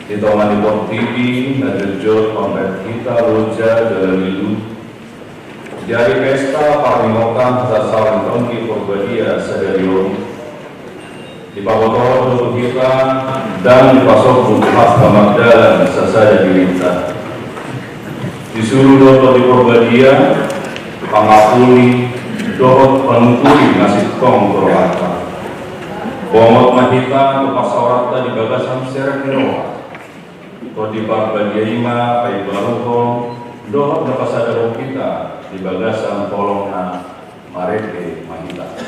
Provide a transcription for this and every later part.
Ditongan di Port TV, Nadirjot, Pamret Kita, Roja, Jalalilu. Di hari pesta Parimokan, Sasaran Tongki, Porbadia, Sadarion. Di Pabotoho, Dulu Kita, dan di Pasok Bukmas, Pamakdalan, Sasada Dirinta. Disuruh Doto di Porbadia, Pangapuni, Dohot Penuturi, Nasib Kong, Purwata. Bomot Mahita, Tupasawarata di Bagasan Serenginoa. Kodi Parbadia Ima, Pai Baruhong, Dohot Napasada kita di Bagasan Polongna, Mareke Mahita.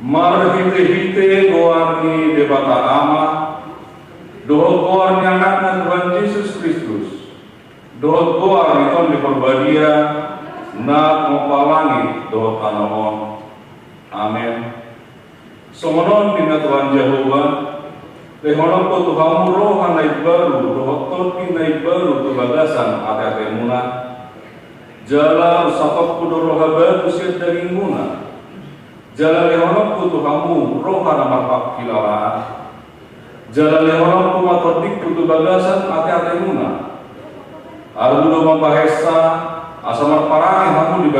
Marhite-hite goarni debata ama, dohot goarni anakna Tuhan Yesus Kristus, dohot goarni ton di perbadia, na mopalangi dohot tanaon. Amin. Somonon dina Tuhan Jehovah, lehonon ko Tuhamu rohan naik baru, dohot ton naik baru tu bagasan ate-ate muna, jala usatok kudoroha baru siat dari muna, jala lehonon ku Tuhamu rohan amarpak kilalaan, jala lehonon ku matodik kutu bagasan ate-ate muna, arbudo mempahesa asamar parangi hamu di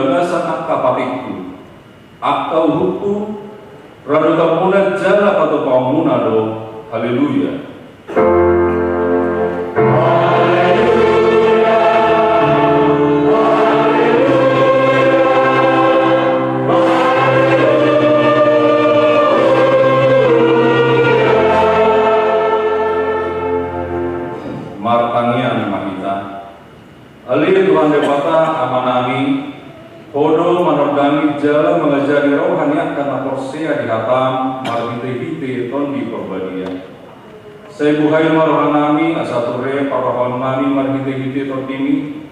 tahu hukum, radu tapuna jala atau pamuna do. Haleluya. Martangian mahita. Ali Tuhan Dewata amanami. Podo manordani jala mengajari rohaniat karena porsea di hatam marhite-hite ton di perbadia. Saya buhay marohanami asature parohonami marhite-hite ton ini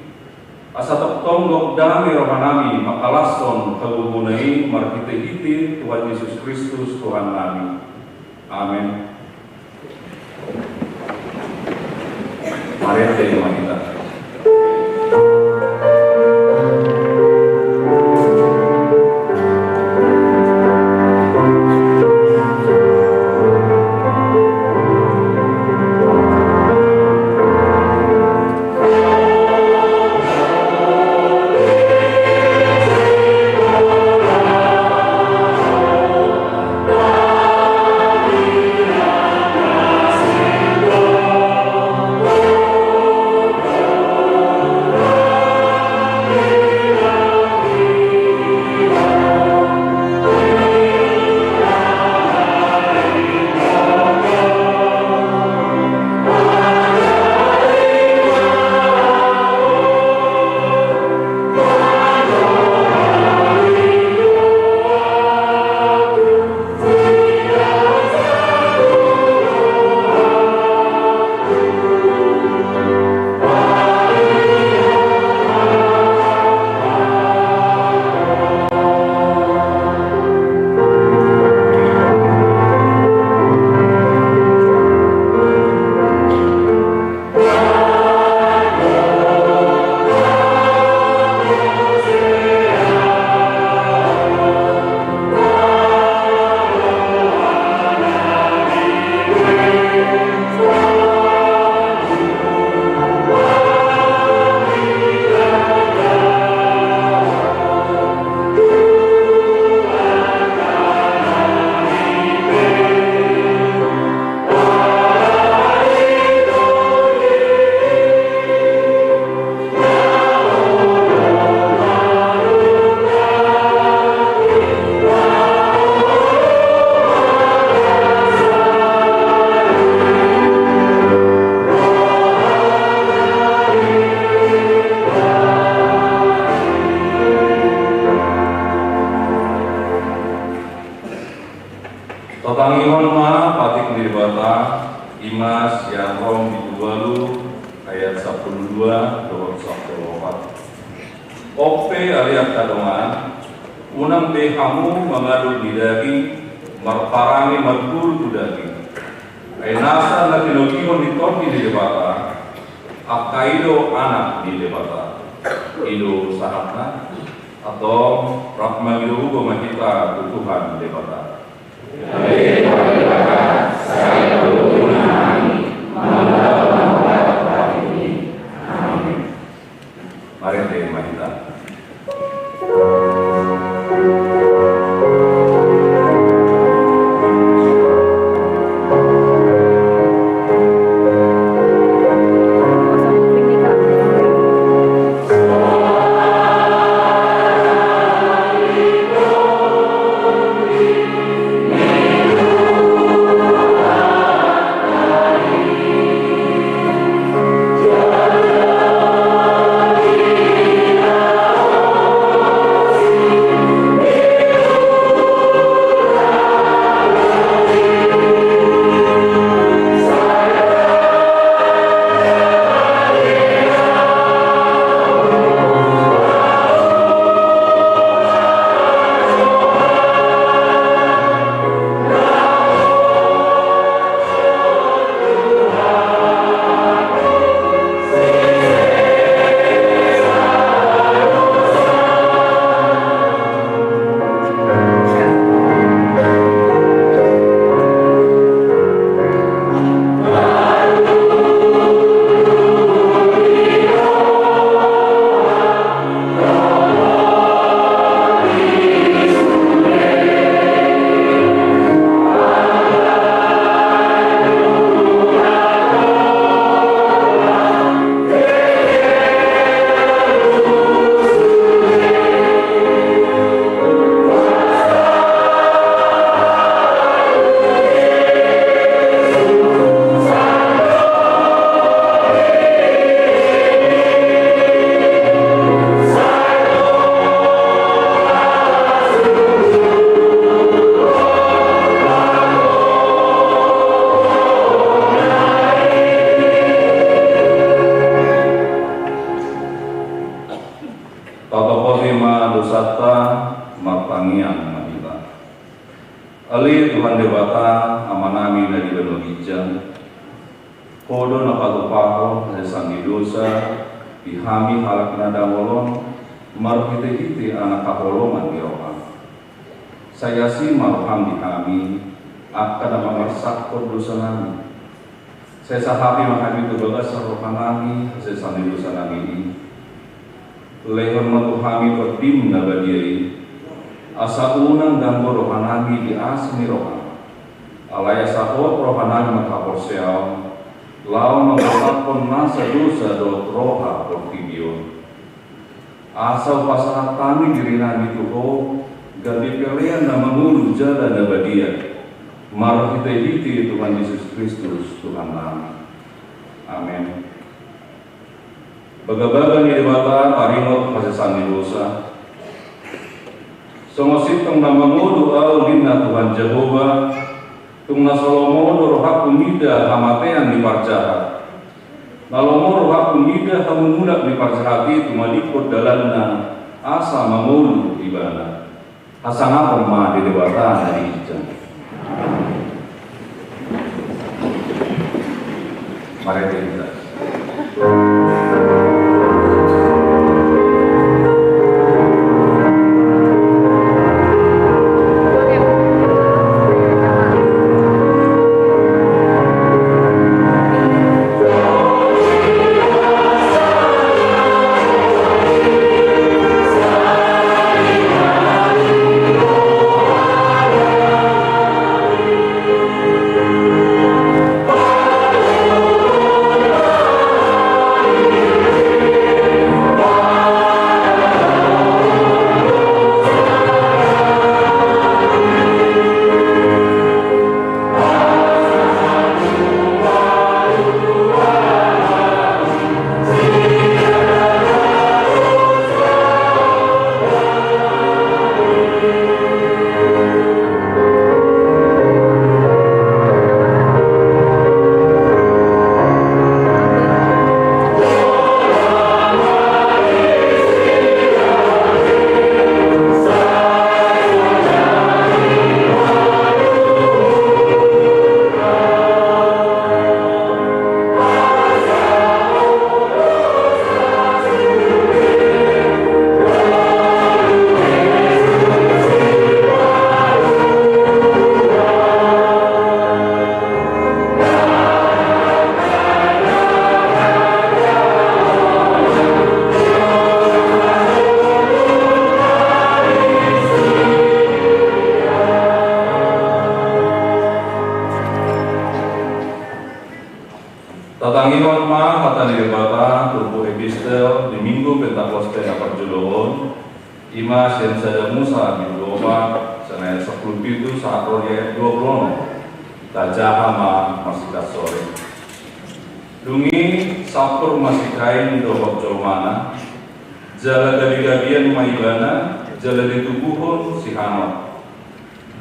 asatop dami rohanami makalason kagugunai marhite-hite Tuhan Yesus Kristus Tuhan kami. Amin. Mari terima kita. Totangihon ma patik niribata Imas yang rom ditualu ayat 12 dor 14. Ope aliat kadongan unang behamu mengadu bidagi marparangi marguru tudagi. Ainasa na tinogihon niton di debata akaido anak di debata. Ido sahatna atau rahma ido ugo mahita Tuhan debata. Mari terima kita. Amen. dosata martangian mahila. Ali Tuhan Dewata amanami dari benogijang. Kodo napatupaho sesanggi dosa dihami halak nada molon marhite-hite anak kaholongan dirohan. Saya si marham dihami akan memersakkan dosa nami. Saya sahabi menghadapi tugas rohan nami sesanggi dosa nami. Lehon matuhami perdim nabadiai asa unang dan rohanami di asmi rohan alaya sahot rohanami makaporseau lau mengatakan nasa dosa dot roha portibion asa pasahat kami diri nami tuho ganti pilihan na mengulu jalan nabadia marah hiti Tuhan Yesus Kristus Tuhan kami. Amin. Bagabaga ni debata paringot pasesani dosa. Songosit tong namamudu au linna Tuhan Jehova, tung nasolomo rohaku nida hamatean di parjahat. Nalomo rohaku nida hamunulak di parjahati tumalikot dalanna asa mamulu ibana. Asana perma di debata hari hijau. Mari kita. Tatanginon ma kata debata turbo epistel di minggu Pentakoste Aparjoloon ima sen sada Musa di Doba senai 10 itu saat proyek 20 tajahama masih sore dungi sapur masih kain dohok jomana jala gabi-gabian maibana jala ditubuhun si hanot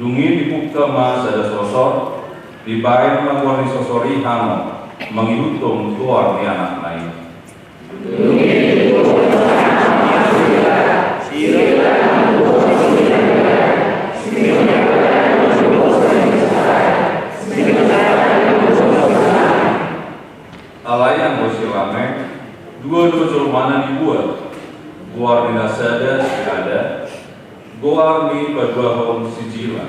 dungi dipukta ma sada sosor dibayar mengwani sosori hanot menghitung keluar di anak lain. Alayang bersilame, dua-dua jelmana dibuat, guar di nasada ada, guar di paduahon sijila.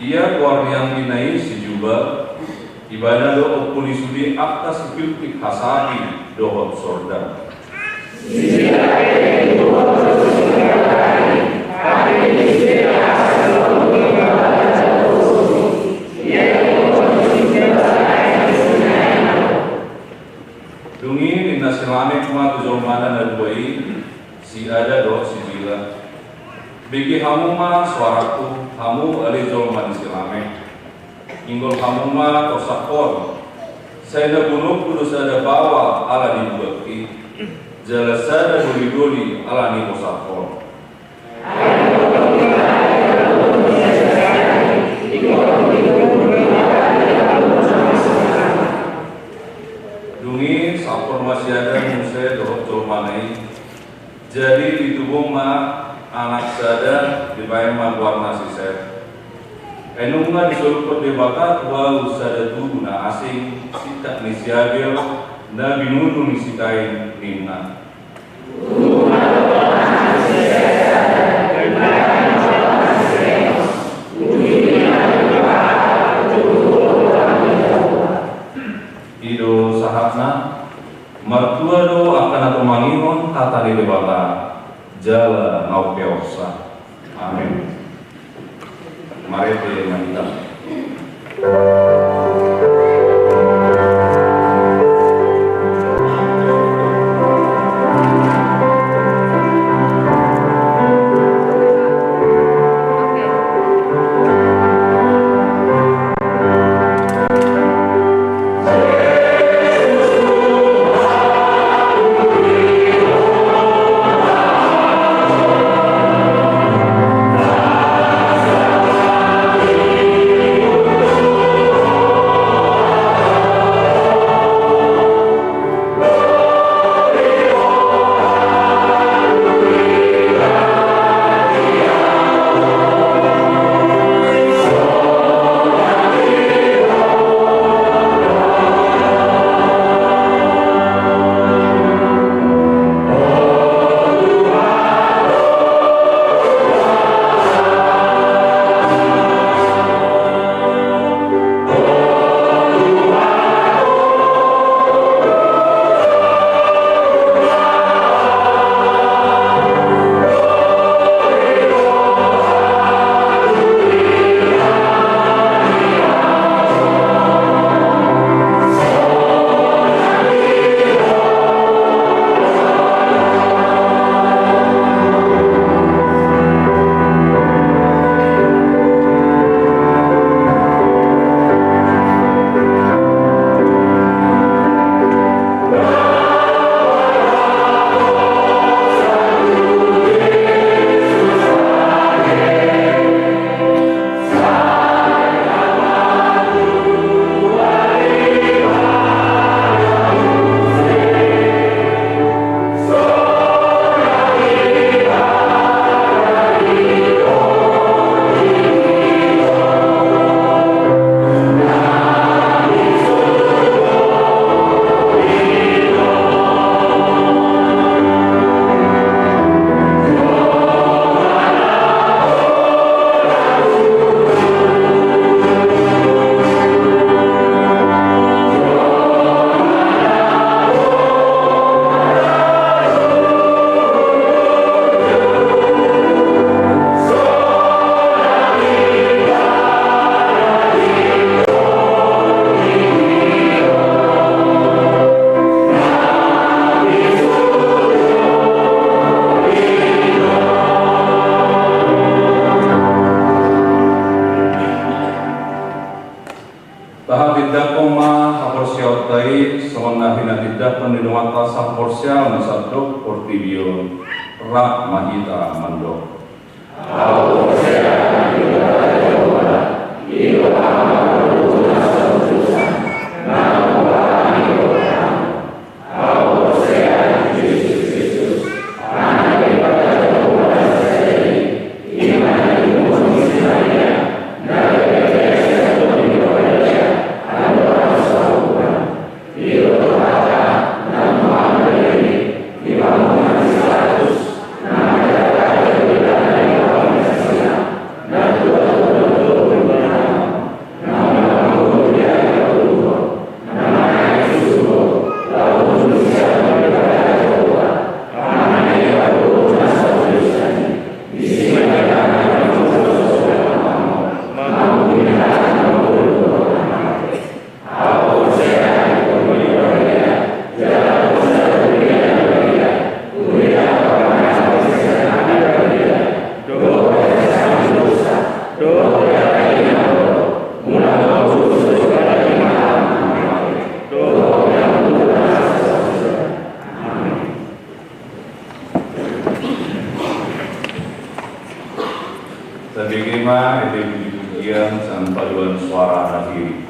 Ia kuar yang dinai sejuba ibadah doa pulisudi atas piltik hasadi doa sorda. Dungi dinasilame kuma tujomana nadwai si ada doa sijila. Bagi hamuma suaraku hamu ali jolman silame inggol hamuma tosakor saya ada gunung kudu saya bawa ala di bukti jala saya doli ala ni tosakor Amin. goma anak sada di bayama warna sisep. Enunga disuruh perdebakat wa usada tu na asing sitak ni siagel na binunu ni sitain nimna. Ido sahatna mertua do akan atau manginon kata di debata jala ngau peosa. Amin. Mari kita mengitam. Porsial nasadok portibio rak mahita mandok. Sebagaimana itu pujian sang paduan suara hati.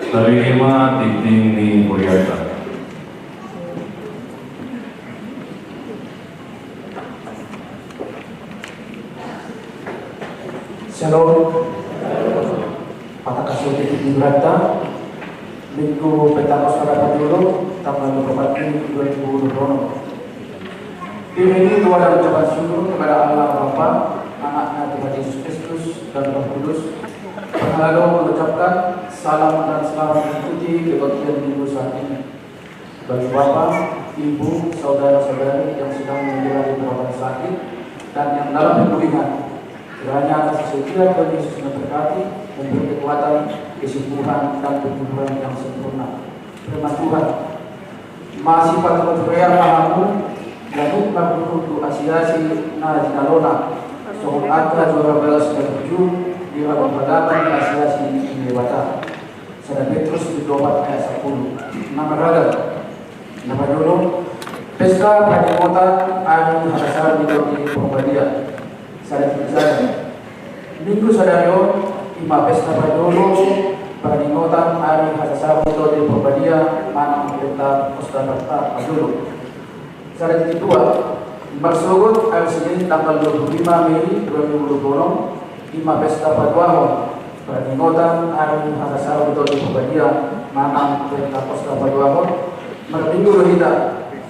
Terima titing ni Mulyata. Shalom. Pada kasus di Brata, Minggu pertama saudara dulu, tanggal 24 2020. Ini dua dan ucapan syukur kepada Allah Bapa, Anaknya Tuhan Yesus Kristus dan Roh Kudus. lalu mengucapkan salam dan selamat mengikuti kebaktian minggu saat ini. Bagi Bapak, Ibu, saudara-saudari yang sedang menjalani perawatan sakit dan yang dalam pemulihan, kiranya kasih setia Tuhan Yesus yang berkati, memberi kekuatan, kesembuhan dan penyembuhan yang sempurna. Firman Tuhan, masih pada percaya pahamu, lalu berkutu asiasi na jinalona, soal angka 12 di dalam peradaban asiasi di Dewata. Sada Petrus di 24 ayat 10. Nama raga, nama dulu, pesta pradimotan anu harasar di Purbadia. Sada kisah minggu sadayo ima pesta pradolo pradimotan anu harasar di Purbadia mana pemerintah Ustadz Adulu. Sada kedua, bersogot hari Senin tanggal 25 Mei 2020 ima pesta paduahon pradimotan anu harasar di Purbadia mana pemerintah Ustadz Paduahon merminggu rohida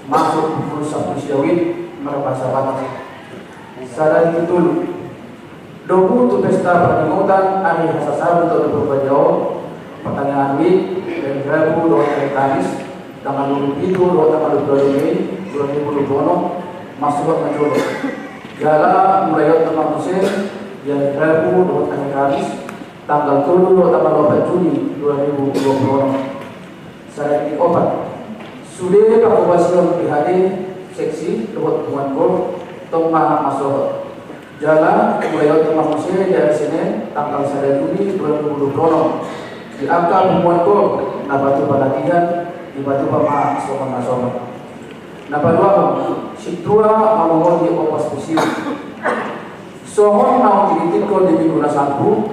masuk pukul 1 siawin merpasa batas. Sada itu dobu tu pesta pradimotan anu harasar di Purbadia pertanyaan wik dan Rabu doa hari Kamis tanggal 27 doa tanggal 22 Mei 2020 masuk majolo. Gala mulai teman musim yang Rabu doa hari Kamis tanggal 7 doa tanggal 8 Juni 2020. Saya di obat. Sudah pakubasian PHD seksi doa teman gol tengah masuk. Jalan mulai teman musim dari Senin tanggal 1 Juni 2020. Di angka pembuat gol nabatu pelatihan di batu pama sopan. Nabaluang situa mamongon di opas pusir. Sohon mau dilitik ko di minggu nasampu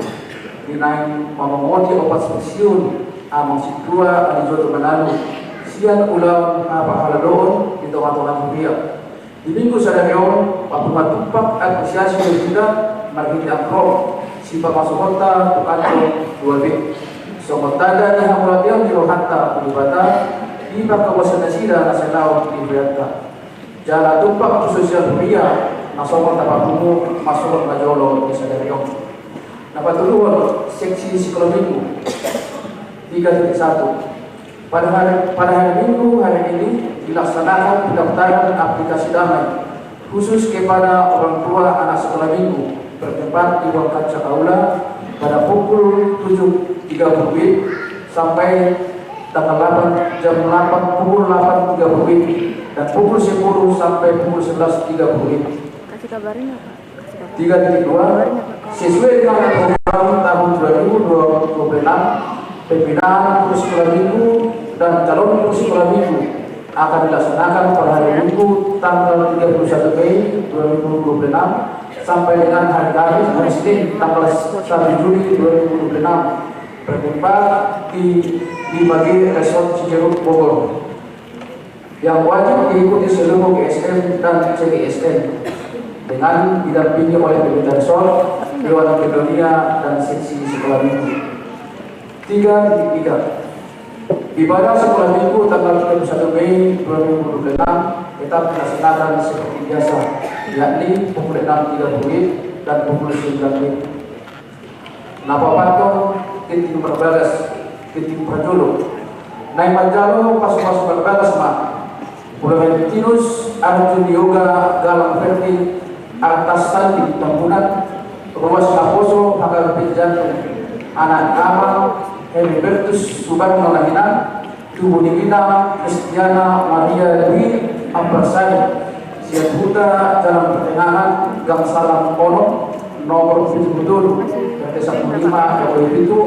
dinain mamongon di opas pusir among situa ani joto menalu sian ulang apa haladoon di tengah-tengah dunia. Di minggu sadarion papumat tumpak apresiasi dan juga margiti akro si masuk kota tukanto 2B. Sokotada ni hamulatian di rohanta ulibata di kawasan nasira nasional di Vietnam. Jalan tumpak sosial dunia masuk tapakumu masuk majolo di sadarion. Napatuluan seksi psikologi 3.1. Pada hari Minggu hari ini dilaksanakan pendaftaran aplikasi damai khusus kepada orang tua anak sekolah minggu bertempat di ruang kaca aula pada pukul 7.30 sampai tanggal 8 jam 8 pukul 8.30 dan pukul 10 sampai pukul 11.30. Kasih kabarin apa? 3.2 sesuai dengan program tahun 2026 pembinaan kursus sekolah minggu dan calon kursus sekolah minggu akan dilaksanakan pada hari Minggu tanggal 31 Mei 2026 sampai dengan hari Kamis hari Senin tanggal 1 Juli 2026 bertempat di bagi resort Cijeruk Bogor yang wajib diikuti seluruh GSM dan CGSM dengan didampingi oleh pemerintah resort, Dewan Makedonia dan seksi sekolah minggu. 3.3 Ibadah sekolah minggu tanggal 31 Mei 2026 tetap dilaksanakan seperti biasa, yakni pukul 6.30 dan pukul 9. Napa pantong titik berbalas titik prajolo. Naik Manjalo pas-pas berbalas mah. Pulau Tinus, Arjun Yoga, Galang Ferdi, Atas Sandi, Tambunan, Ruas Laposo, Hakal Jantung, Anak Amal, Heribertus Subarno Lahinan, Tubuh Divina, Kristiana Maria Dwi, Ampersai, Siap Buta, Jalan Pertengahan, Gang Salam Ono, nomor 77, RT 15, RW itu,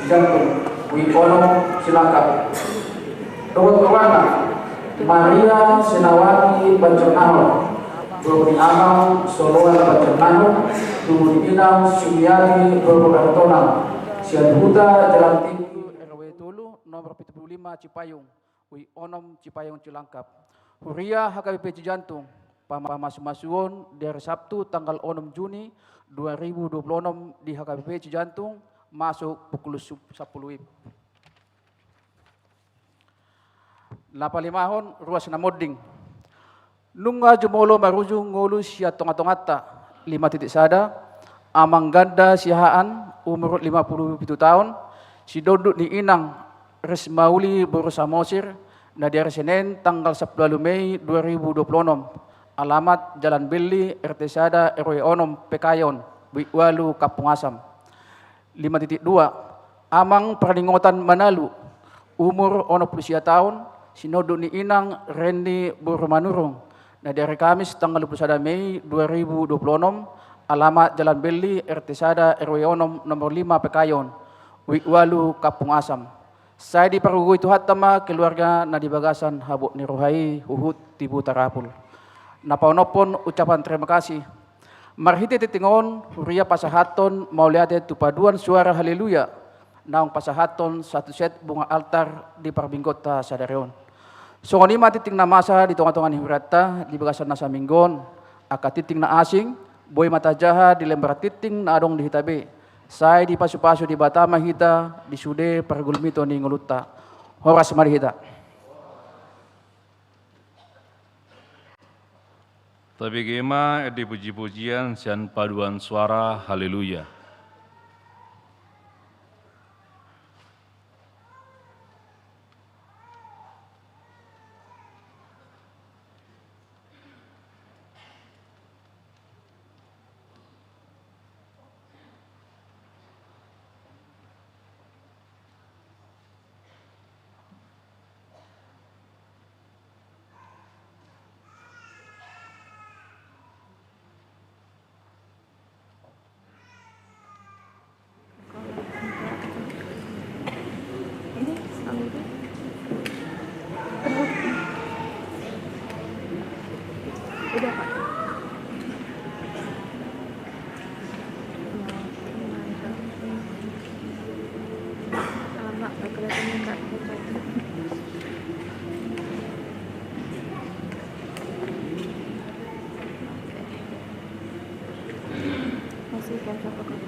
Jantung, Wikono, Cilangkap. Dawat Kawana, Maria Senawati Banjarnano, Bro Amal, Soloan Banjarnano, Tubuh Divina, Sumiati, Bro Artona, Siap Buta, Jalan Tinggi, RW Tulu, nomor 75, Cipayung, Wikonom, Cipayung, Cilangkap. Huria HKBP Cijantung, Pamas-Masuon dari Sabtu tanggal 6 Juni 2026 di HKBP Cijantung masuk pukul 10 WIB. 85 ruas namoding. Nunga jumolo maruju ngulu sia tonga-tongata 5 titik sada amang ganda sihaan umur 57 tahun, si doduk ni inang Resmauli Buru Samosir, na di hari Senin tanggal 10 Mei 2026, alamat Jalan Beli, RT Sada, RW Onom, Pekayon, Walu, Kampung Asam. 5.2, Amang Perninggotan Manalu, umur 60 tahun, sinoduk ni inang Rendi Buru Manurung, na di hari Kamis tanggal 21 Mei 2026, alamat Jalan Beli, RT Sada, RW Onom, nomor 5, Pekayon, Walu, Kampung Asam. Saya diperugui Tuhan tama keluarga na di bagasan habuk ni rohai huhut tibu tarapul. Napaunopon ucapan terima kasih. Marhiti titingon huria pasahaton mauliate tupaduan suara haleluya. Naong pasahaton satu set bunga altar di Parbinggota Sadareon. Songoni titing na masa di tonga-tongan hurata di bagasan nasa minggon. Aka titing na asing, boy mata jaha di lembar titing na adong di hitabe. Saya di pasu-pasu di Batama hita, di Sude Pargulmito ni Nguluta. Horas mari hita. Tapi gema di puji-pujian sian paduan suara haleluya. Udah Pak. Lama gak kelihatan Kak. Masih kan siapa Kak?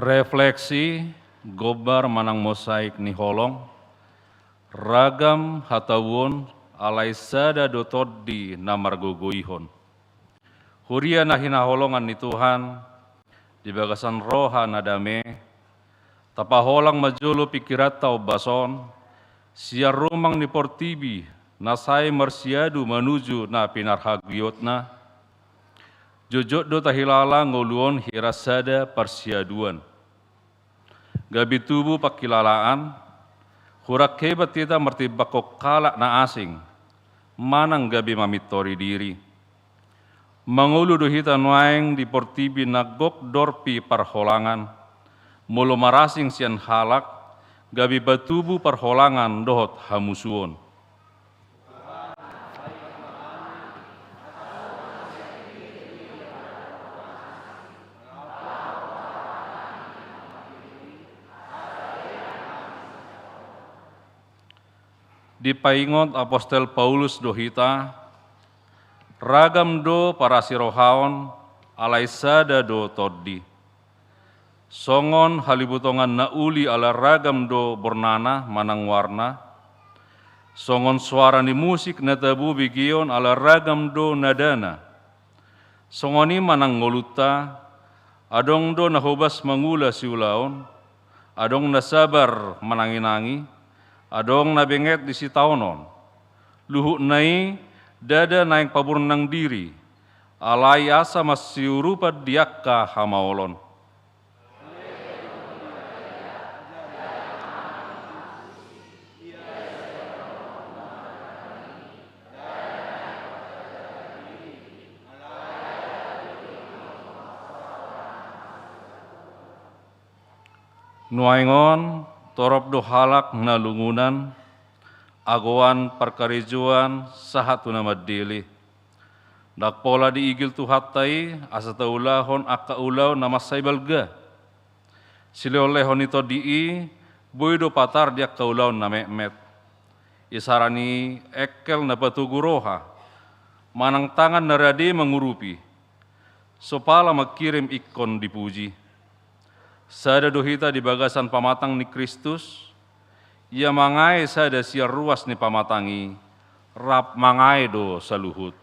Refleksi gobar manang mosaik ni holong, ragam hatawon alai sada dotodi namar gogoihon. Huria na hinaholongan ni Tuhan, di bagasan roha nadame, tapaholang majulo pikirat tau bason, siar rumang ni portibi, nasai marsiadu menuju na pinarhagiotna, jojot do tahilala ngoluon hirasada persiaduan. Gabi tubuh pakilalaan, hurak hebat kita mertibakok kalak na asing, manang gabi mamitori diri. Mangulu dohita nuaeng di portibi nagok dorpi parholangan, mulu marasing sian halak, gabi batubu parholangan dohot hamusuon. Di paingot Apostel Paulus dohita, ragam do para sirohaon alai sada do toddi. Songon halibutongan nauli ala ragam do bernana manang warna. Songon suara ni musik natabu bigion ala ragam do nadana. Songoni manang ngoluta, adong do nahobas mangula siulaon, adong nasabar mananginangi, adong nabenget di sitaunon, luhuk nai dada naing paburnang diri, alai asa masiurupa diakka hamaolon. Nuaingon torop do halak na lungunan, agoan perkarijuan sahatu nama dili. Dak pola diigil tuhatai asa taulahon akka ulau nama saibalga. Sileolehon ito dii, boydo patar dia kaulau na memet. Isarani ekel na patuguroha, manang tangan narade mengurupi, sopala makirim ikon dipuji. Sada dohita di bagasan pamatang ni Kristus, ia mangai sada siar ruas ni pamatangi, rap mangai do saluhut.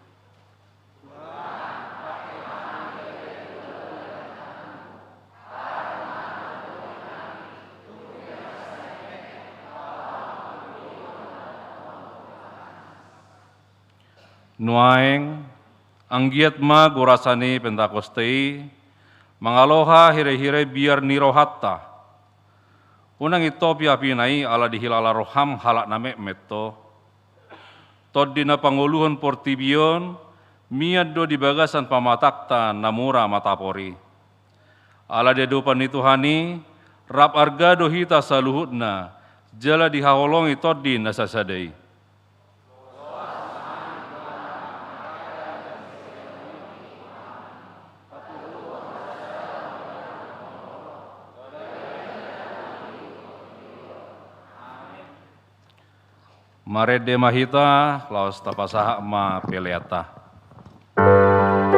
Nuaeng, anggiat ma gurasani pentakostei, mangaloha hire-hire biar nirohatta. Unang ito piapinai ala dihilala roham halak name metto. Tod dina panguluhon portibion, miad do di bagasan pamatakta namura matapori. Ala dedupan ituhani, rap arga dohita saluhutna, jala dihaholongi tod di nasasadai. Marede mahita laos tapasaha ma peleata. Amen.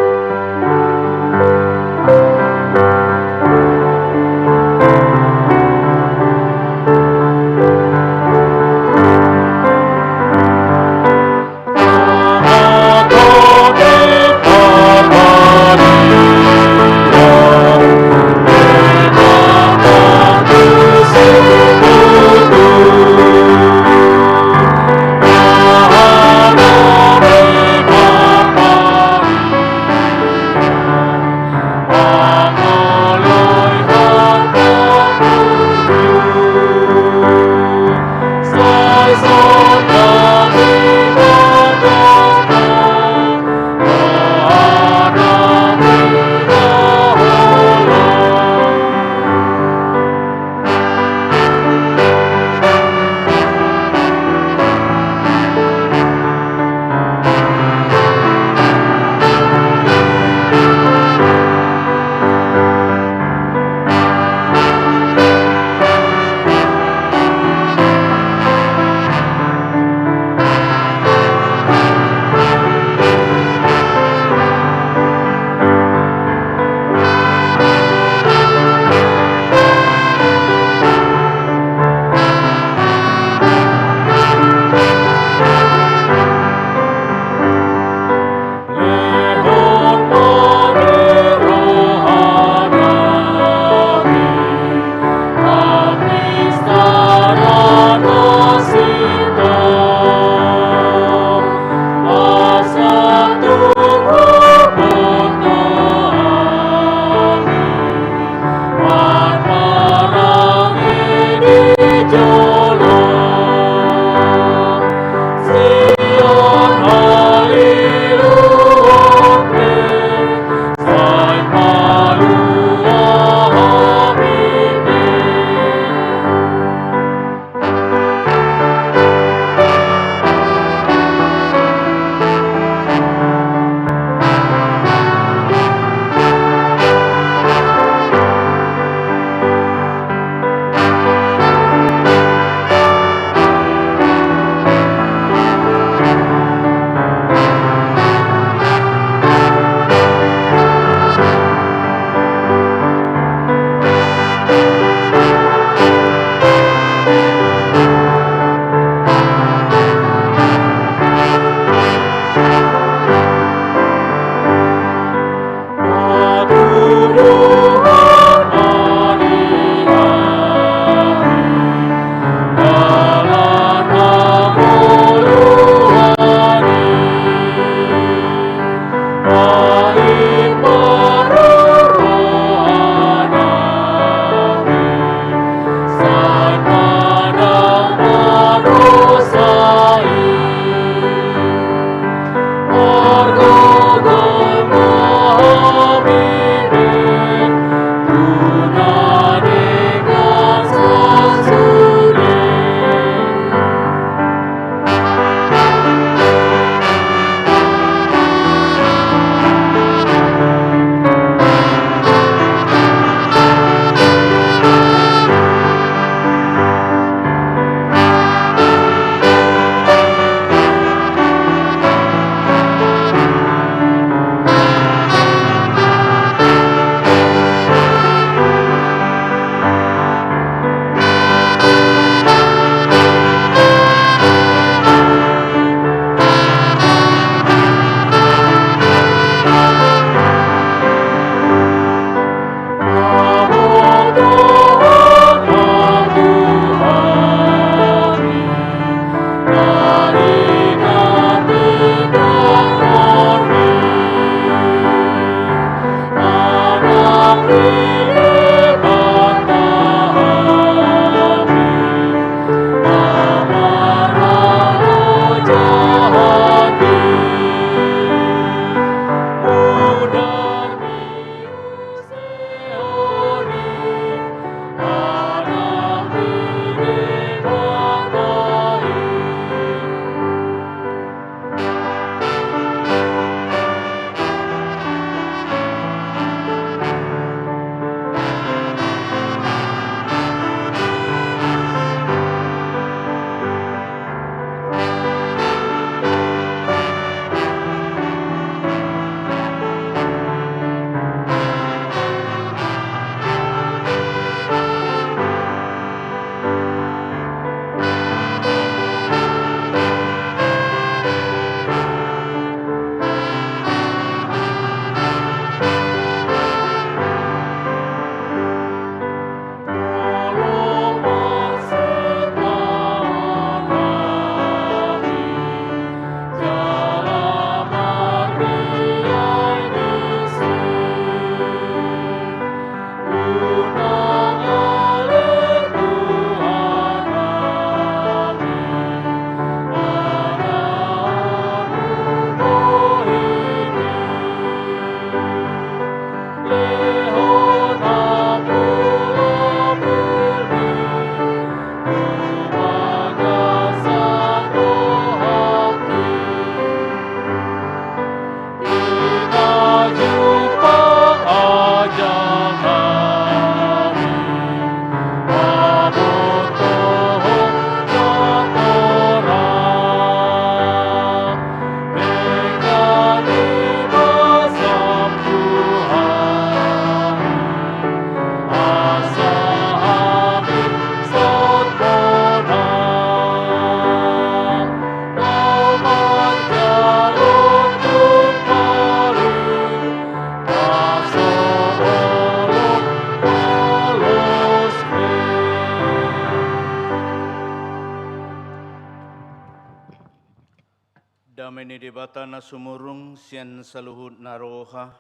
Damai ni debata na sumurung sian saluhut naroha.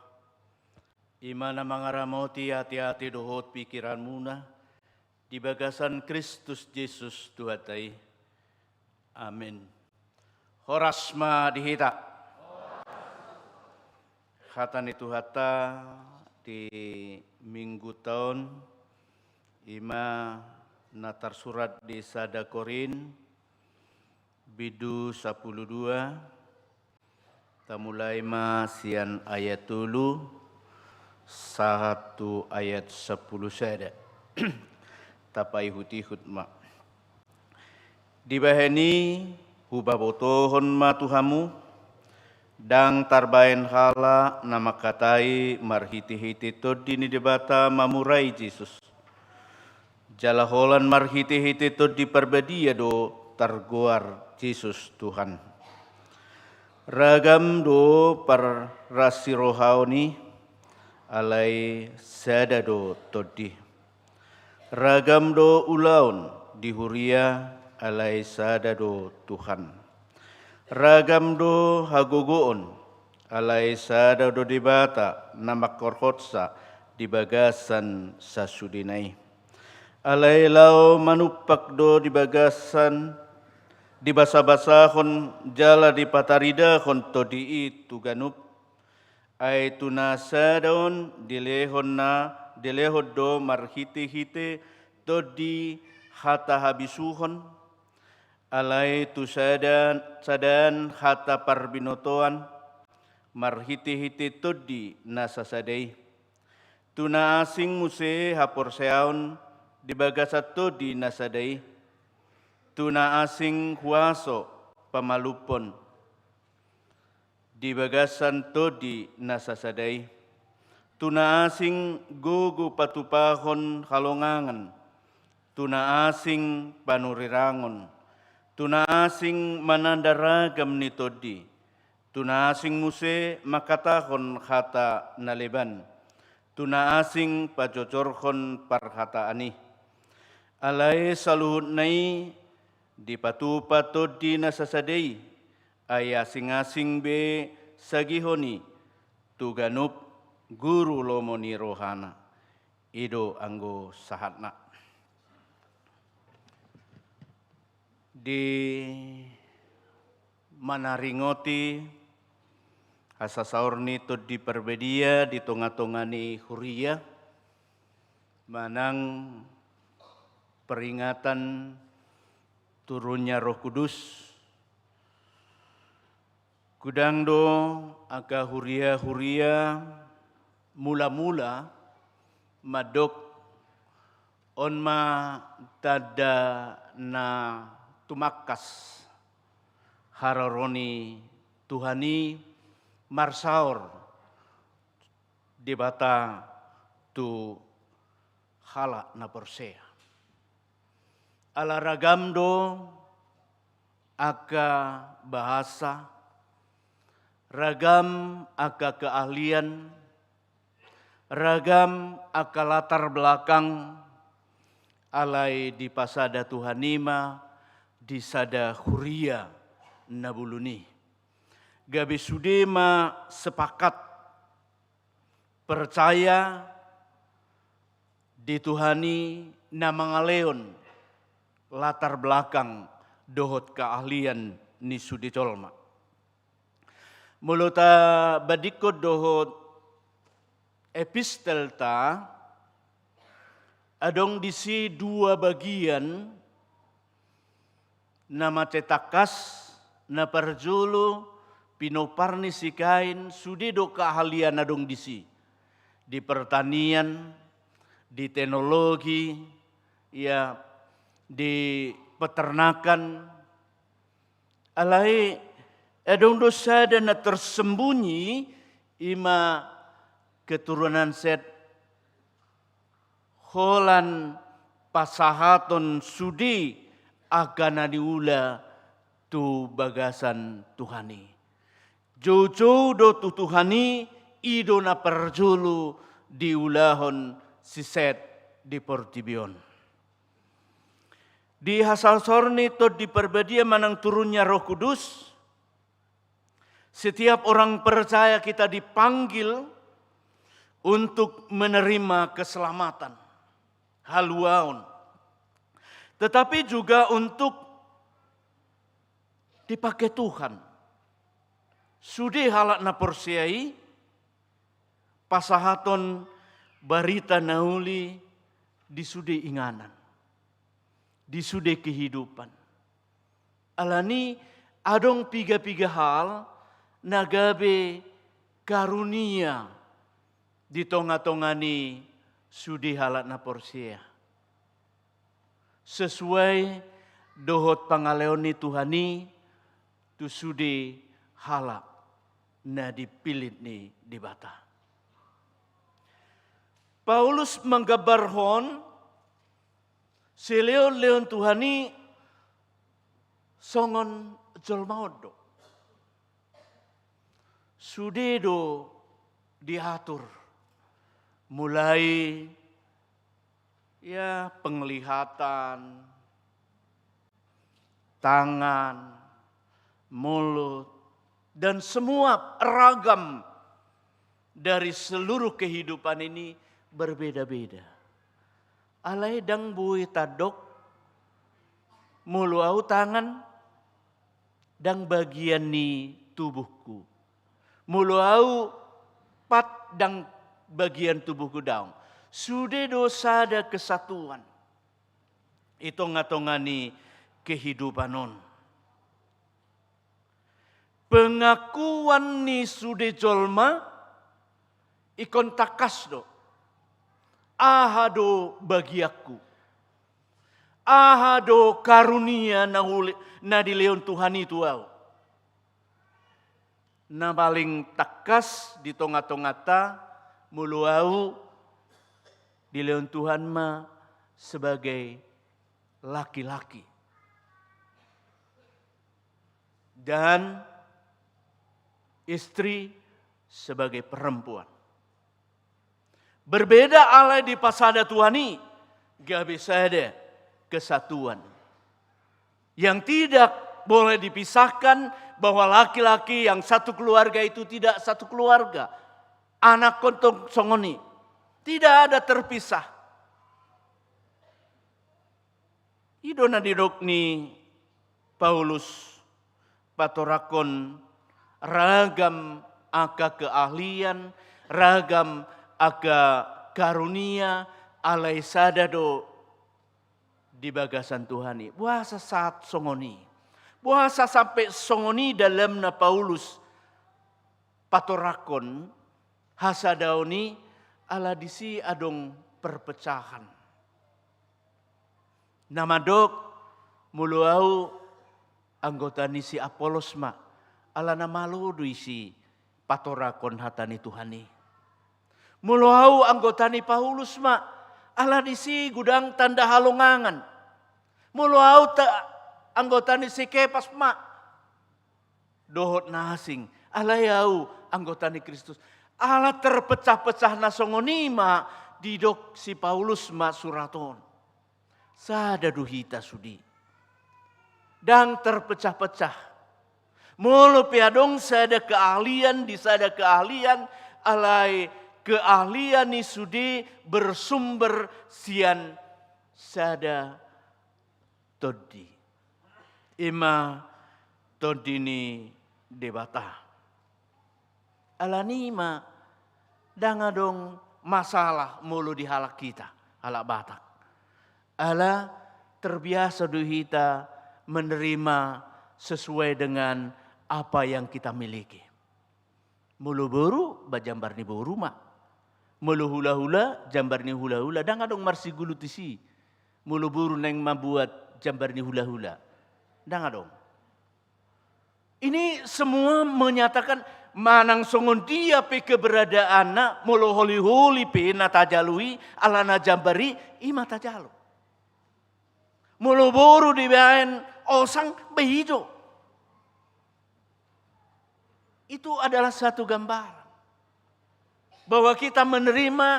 Imana mangaramoti hati-hati dohot pikiran muna. Di bagasan Kristus Yesus Tuhatai. Amin. Horasma dihita. Hatan itu hata di minggu tahun ima natar surat di Sada Korin bidu 12 tamulai ma sian ayat dulu 1 ayat 10 sada tapai huti hutma dibaheni hubabotohon ma Tuhamu dang tarbaen hala nama katai marhiti-hiti todi ni debata mamurai Yesus jalaholan marhiti-hiti todi perbedia do targoar Yesus Tuhan ragam do par rasi rohani alai sada do todi ragam do ulaun di huria alai sada do Tuhan ragam do hagogoon alai sada do dibata nama korhotsa di bagasan sasudinai alai lau manupak do di bagasan di basa-basahon jala di patarida hon todi itu ganup ai tunasa daun dilehod do marhite-hite todi hata habisuhon alai tu sadan hata parbinotoan marhite-hite todi nasasadai tuna asing muse hapor seaun di bagasat todi nasadai tuna asing huaso pamalupon di bagasan todi nasasadai tuna asing gugu patupahon halongangan tuna asing panurirangon tuna asing manandaragam ni todi tuna asing muse makatahon hata naleban tuna asing pajocorhon parhata ani alai saluhut nai di patupa todi nasasadai ay asing-asing be sagihoni tuganup guru lomoni rohana ido anggo sahatna di manaringoti hasasaurni todi perbedia di tonga-tongani huria manang peringatan turunnya Roh Kudus kudang do aga huria mula-mula madok onma tada na tumakas hararoni Tuhani marsaur debata tu hala na persea ala ragam do aka bahasa ragam aka keahlian ragam aka latar belakang alai di pasada Tuhanima di sada huria nabuluni gabe sudema sepakat percaya di Tuhani na mangaleon latar belakang dohot keahlian ni sudi colma mulota badikot dohot epistel ta adong disi dua bagian nama cetakas na parjulu pinoparni sikain sudi do keahlian adong disi di pertanian di teknologi ya di peternakan alai adong dosa dan tersembunyi ima keturunan set holan pasahaton sudi agana diula tu bagasan Tuhani jojo do tu Tuhani ido na perjulu diulahon siset di portibion di hasal sorni to di perbedia manang turunnya Roh Kudus Setiap orang percaya kita dipanggil untuk menerima keselamatan, haluaun. Tetapi juga untuk dipakai Tuhan. Sudah halak na porsiai, pasahaton barita nauli disude inganan, disude kehidupan. Alani adong piga-piga hal nagabe karunia di tonga-tongani sudi halat na porsia. Sesuai dohot pangaleoni Tuhani tu sudi halak na dipilih ni di bata. Paulus menggabarhon si leon Tuhani songon jolmaudo. Sudedo diatur mulai ya penglihatan, tangan, mulut, dan semua ragam dari seluruh kehidupan ini berbeda-beda. Alai dang bui tadok, mulu au tangan, dang bagian ni tubuhku. Mulu au pat dang bagian tubuhku daun. Sudah dosa ada kesatuan. Itu ngatongani kehidupan non. Pengakuan ni sudah jolma ikon takas do. Ahado bagi aku. Ahado karunia na dileon Tuhan itu au. Na paling takas di tonga-tongata muluau di leon Tuhan ma sebagai laki-laki. Dan istri sebagai perempuan. Berbeda alai di pasada Tuhani, gak bisa ada kesatuan. Yang tidak boleh dipisahkan bahwa laki-laki yang satu keluarga itu tidak satu keluarga. Anak kontong songoni. Tidak ada terpisah. Idona didokni Paulus patorakon ragam aka keahlian, ragam aka karunia, alai sadado di bagasan Tuhani. Buasa saat songoni. Buasa sampai songoni dalam na Paulus patorakon hasadaoni ala disi adong perpecahan. Nama dok muluau anggota nisi Apolos ma ala nama lu isi patorakon hatani Tuhani. Muluau anggota ni Paulus ma ala disi gudang tanda halongangan. Muluau anggota ni si Kepas ma dohot nasing alayau anggota ni Kristus. Ala terpecah-pecah nasongonima didok si Paulus ma suraton. Sada duhita sudi. Dan terpecah-pecah. Mulu piadong sada keahlian di sada keahlian. Alai keahlian ni sudi bersumber sian sada todi. Ima todini debata. Alanima dangadong masalah mulu di halak kita, halak Batak. Ala terbiasa duhita menerima sesuai dengan apa yang kita miliki. Mulu buru bajambar ni buru mak. Mulu hula-hula jambar ni hula-hula. Dangadong marsi gulu tisi. Mulu buru neng membuat jambar ni hula-hula. Dangadong. Ini semua menyatakan manang songon dia pe keberadaan na molo holi-holi pe na tajalui ala na jambari ima tajalu. Molo boru di bayan osang behijo. Itu adalah satu gambaran bahwa kita menerima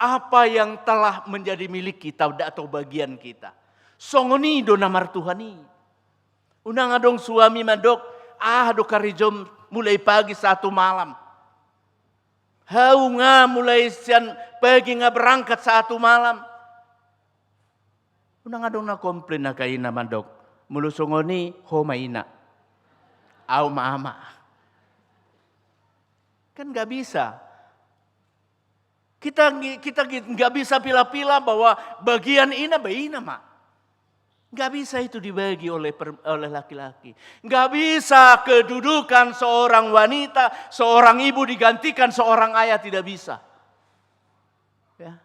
apa yang telah menjadi milik kita atau bagian kita. Songoni do namar Tuhani. Unang adong suami madok do karijom mulai pagi 1 malam. Hau nga mulai siang pagi nga berangkat 1 malam. Unang adong na komplain na kayo naman dok. Mulusongoni ho maina. Aw maama. Kan nggak bisa. Kita nggak bisa pila-pila bahwa bagian ina baina mak. Nggak bisa itu dibagi oleh laki-laki. Nggak bisa kedudukan seorang wanita, seorang ibu digantikan seorang ayah, tidak bisa. Ya.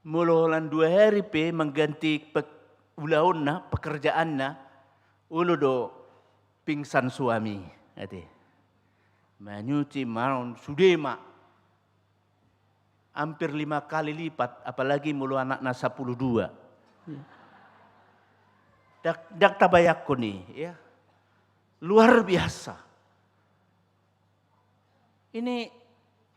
Mululan 2 hari mengganti ulaunna pekerjaannya, ulu do pingsan suami. Menyuci maron sudema. Hampir 5 kali lipat, apalagi mulu anaknya 12. Dak tabayakku nih, ya. Luar biasa. Ini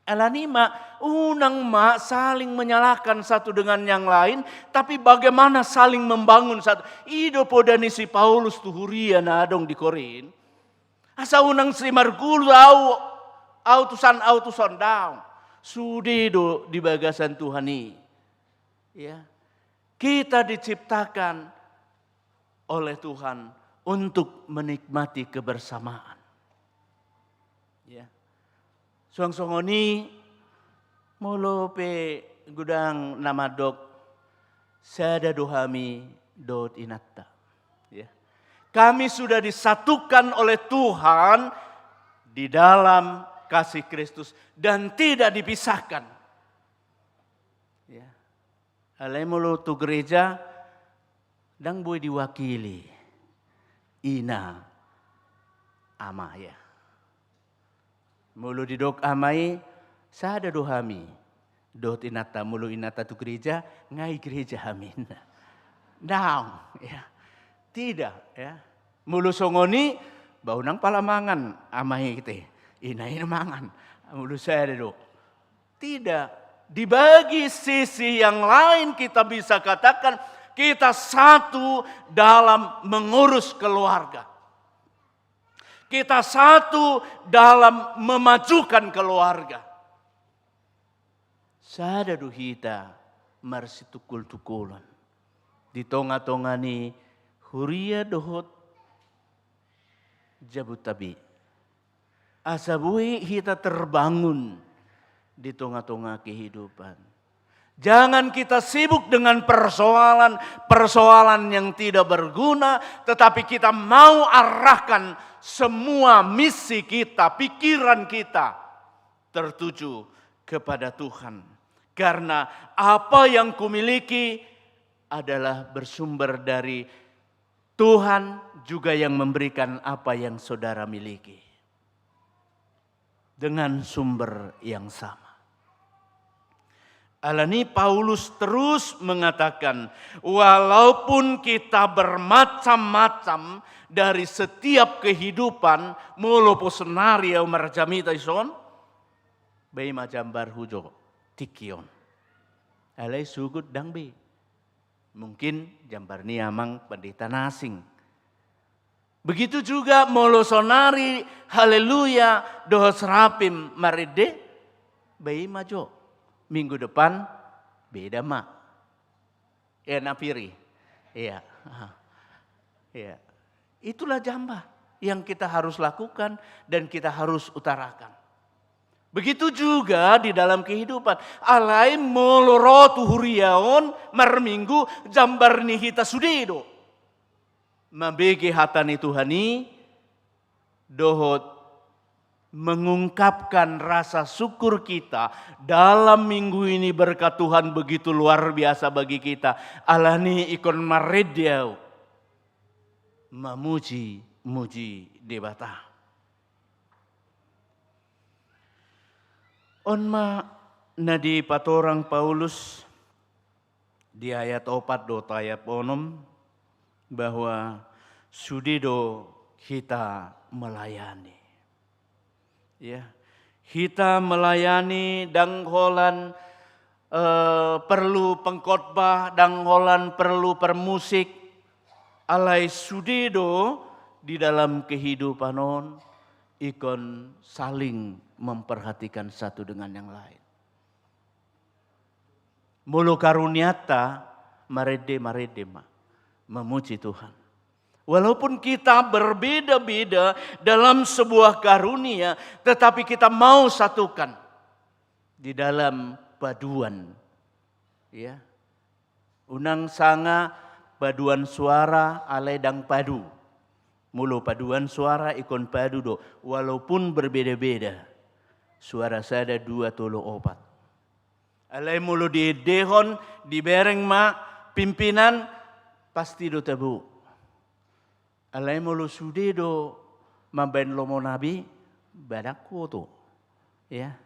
alanima, unang mak saling menyalahkan satu dengan yang lain, tapi bagaimana saling membangun satu. Ido podani si Paulus tuhuria na adong di Korin. Asa unang si Margulu autusan down. Sudido di bagasan Tuhan ini. Ya. Kita diciptakan oleh Tuhan untuk menikmati kebersamaan. Ya. Suang-suangoni molo pe gudang nama dok sada dohami dot inatta. Ya. Kami sudah disatukan oleh Tuhan di dalam kasih Kristus dan tidak dipisahkan. Ya. Alai mulu tu gereja dang boleh diwakili ina ama ya. Mulu didok amai sada dohami dot inata mulu inata tu gereja ngai gereja amin. Down ya. Tidak ya. Mulu songoni bau nang palamangan amai kita. Inain mangan, mulu saya duduk. Tidak, dibagi sisi yang lain kita bisa katakan kita satu dalam mengurus keluarga. Kita satu dalam memajukan keluarga. Sada duhita marsitukul-tukulan. Di tonga-tongani huria dohot jabutabi. Asabui kita terbangun di tengah-tengah kehidupan. Jangan kita sibuk dengan persoalan yang tidak berguna, tetapi kita mau arahkan semua misi kita, pikiran kita tertuju kepada Tuhan. Karena apa yang kumiliki adalah bersumber dari Tuhan juga yang memberikan apa yang saudara miliki. Dengan sumber yang sama. Alani Paulus terus mengatakan, walaupun kita bermacam-macam dari setiap kehidupan, mulu senario marjamita ison, bayi macam barhujo tikion. Alai sugut dang be. Mungkin jambar ni amang pendeta nasing. Begitu juga molosonari haleluya doh serapim maride bayi majo. Minggu depan beda mak. Ya napiri. Iya. Iya. Itulah jamba yang kita harus lakukan dan kita harus utarakan. Begitu juga di dalam kehidupan. Alai molorotu huriaon marminggu jambar nihita sudido. Mabegi hatani Tuhani dohot mengungkapkan rasa syukur kita dalam minggu ini berkat Tuhan begitu luar biasa bagi kita. Alani ikon marediau memuji debata. Onma nadi patorang Paulus di ayat 4 do ayat 6 bahwa sudido kita melayani. Ya, kita melayani dangholan perlu pengkhotbah, dangholan perlu permusik. Alai sudido di dalam kehidupan non ikon saling memperhatikan satu dengan yang lain. Mulu karuniata marede memuji Tuhan. Walaupun kita berbeda-beda dalam sebuah karunia, tetapi kita mau satukan di dalam paduan. Ya. Unang sanga paduan suara aledang padu. Mulu paduan suara ikon padu do. Walaupun berbeda-beda. Suara saya 234. Alai mulu di dehon, di bereng ma pimpinan pasti do tabu. Alai mulu sude do maben lomo nabi badakku tu. Ya.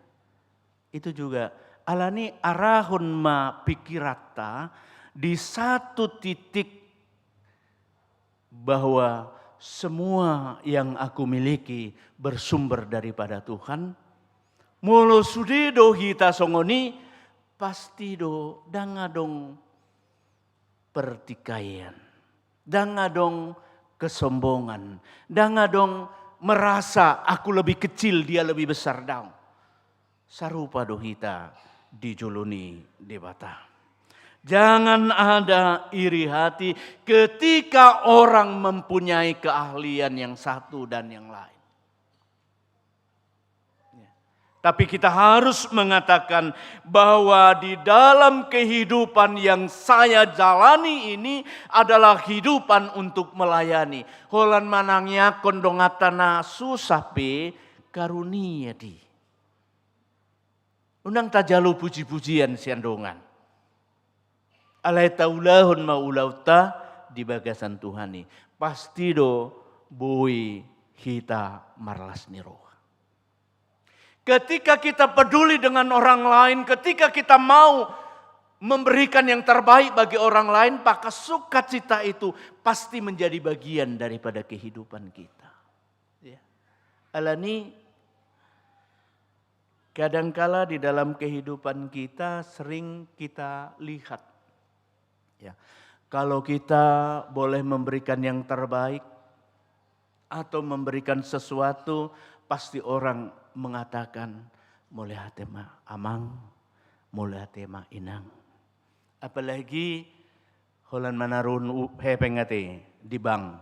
Itu juga alani arahun ma pikirata di satu titik bahwa semua yang aku miliki bersumber daripada Tuhan. Mulu sude do hita songoni pasti do dangadong pertikaian. Dangadong kesombongan. Dangadong merasa aku lebih kecil dia lebih besar daun. Sarupa do hita dijuluni debata. Jangan ada iri hati ketika orang mempunyai keahlian yang satu dan yang lain. Ya. Tapi kita harus mengatakan bahwa di dalam kehidupan yang saya jalani ini adalah kehidupan untuk melayani. Holan manangnya kondongatana susape karunia di. Undang tajalu puji-pujian siandongan. Alai taulahun maulauta di bagasan Tuhani. Pasti do bui hita marlas niroha. Ketika kita peduli dengan orang lain, ketika kita mau memberikan yang terbaik bagi orang lain, maka sukacita itu pasti menjadi bagian daripada kehidupan kita. Ya. Alani kadangkala di dalam kehidupan kita sering kita lihat. Ya, kalau kita boleh memberikan yang terbaik atau memberikan sesuatu, pasti orang mengatakan mulai hatema amang, mulai hatema inang. Apalagi holan manarun hepengate di bank,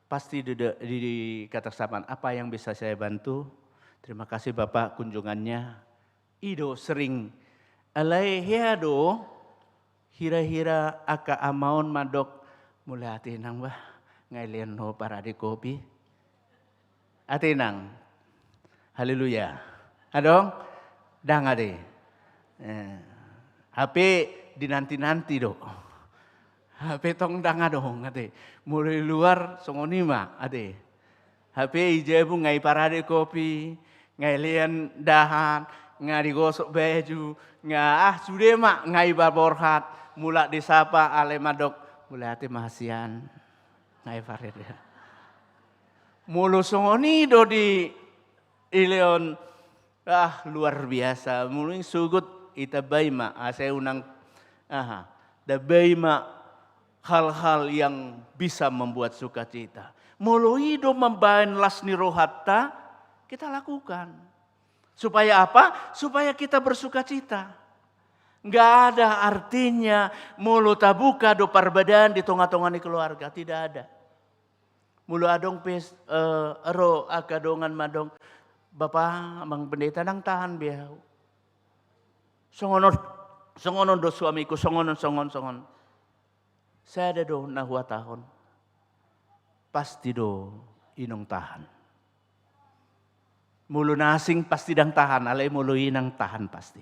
pasti di kata sapan apa yang bisa saya bantu? Terima kasih Bapak kunjungannya. Ido sering alai heado. Hira-hira aka amaon madok mulai hati nang bah ngailian ho para di kopi. Hati nang. Haleluya. Adong dang ade. HP dinanti-nanti do. HP tong dang adong ade. Mulai luar songonima ade. HP ijebu ngai para di kopi, ngailian dahan, ngai digosok baju, sudah mak ngai baborhat. Mula disapa ale madok mulai hati mahasian ngai farid ya. Mulu songoni do di ileon luar biasa. Mulu sugut ita baima saya unang da baima hal-hal yang bisa membuat sukacita. Mulu hidup membain lasni rohatta kita lakukan. Supaya apa? Supaya kita bersukacita. Enggak ada artinya mulu tabuka do perbedaan di tengah-tengah di keluarga. Tidak ada. Mulu adong pes ero akadongan madong. Bapak amang pendeta nang tahan biau. Songonon do suamiku songon. Saya ada do nahua tahun. Pasti do inong tahan. Mulu nasing pasti dang tahan. Alai mulu inang tahan pasti.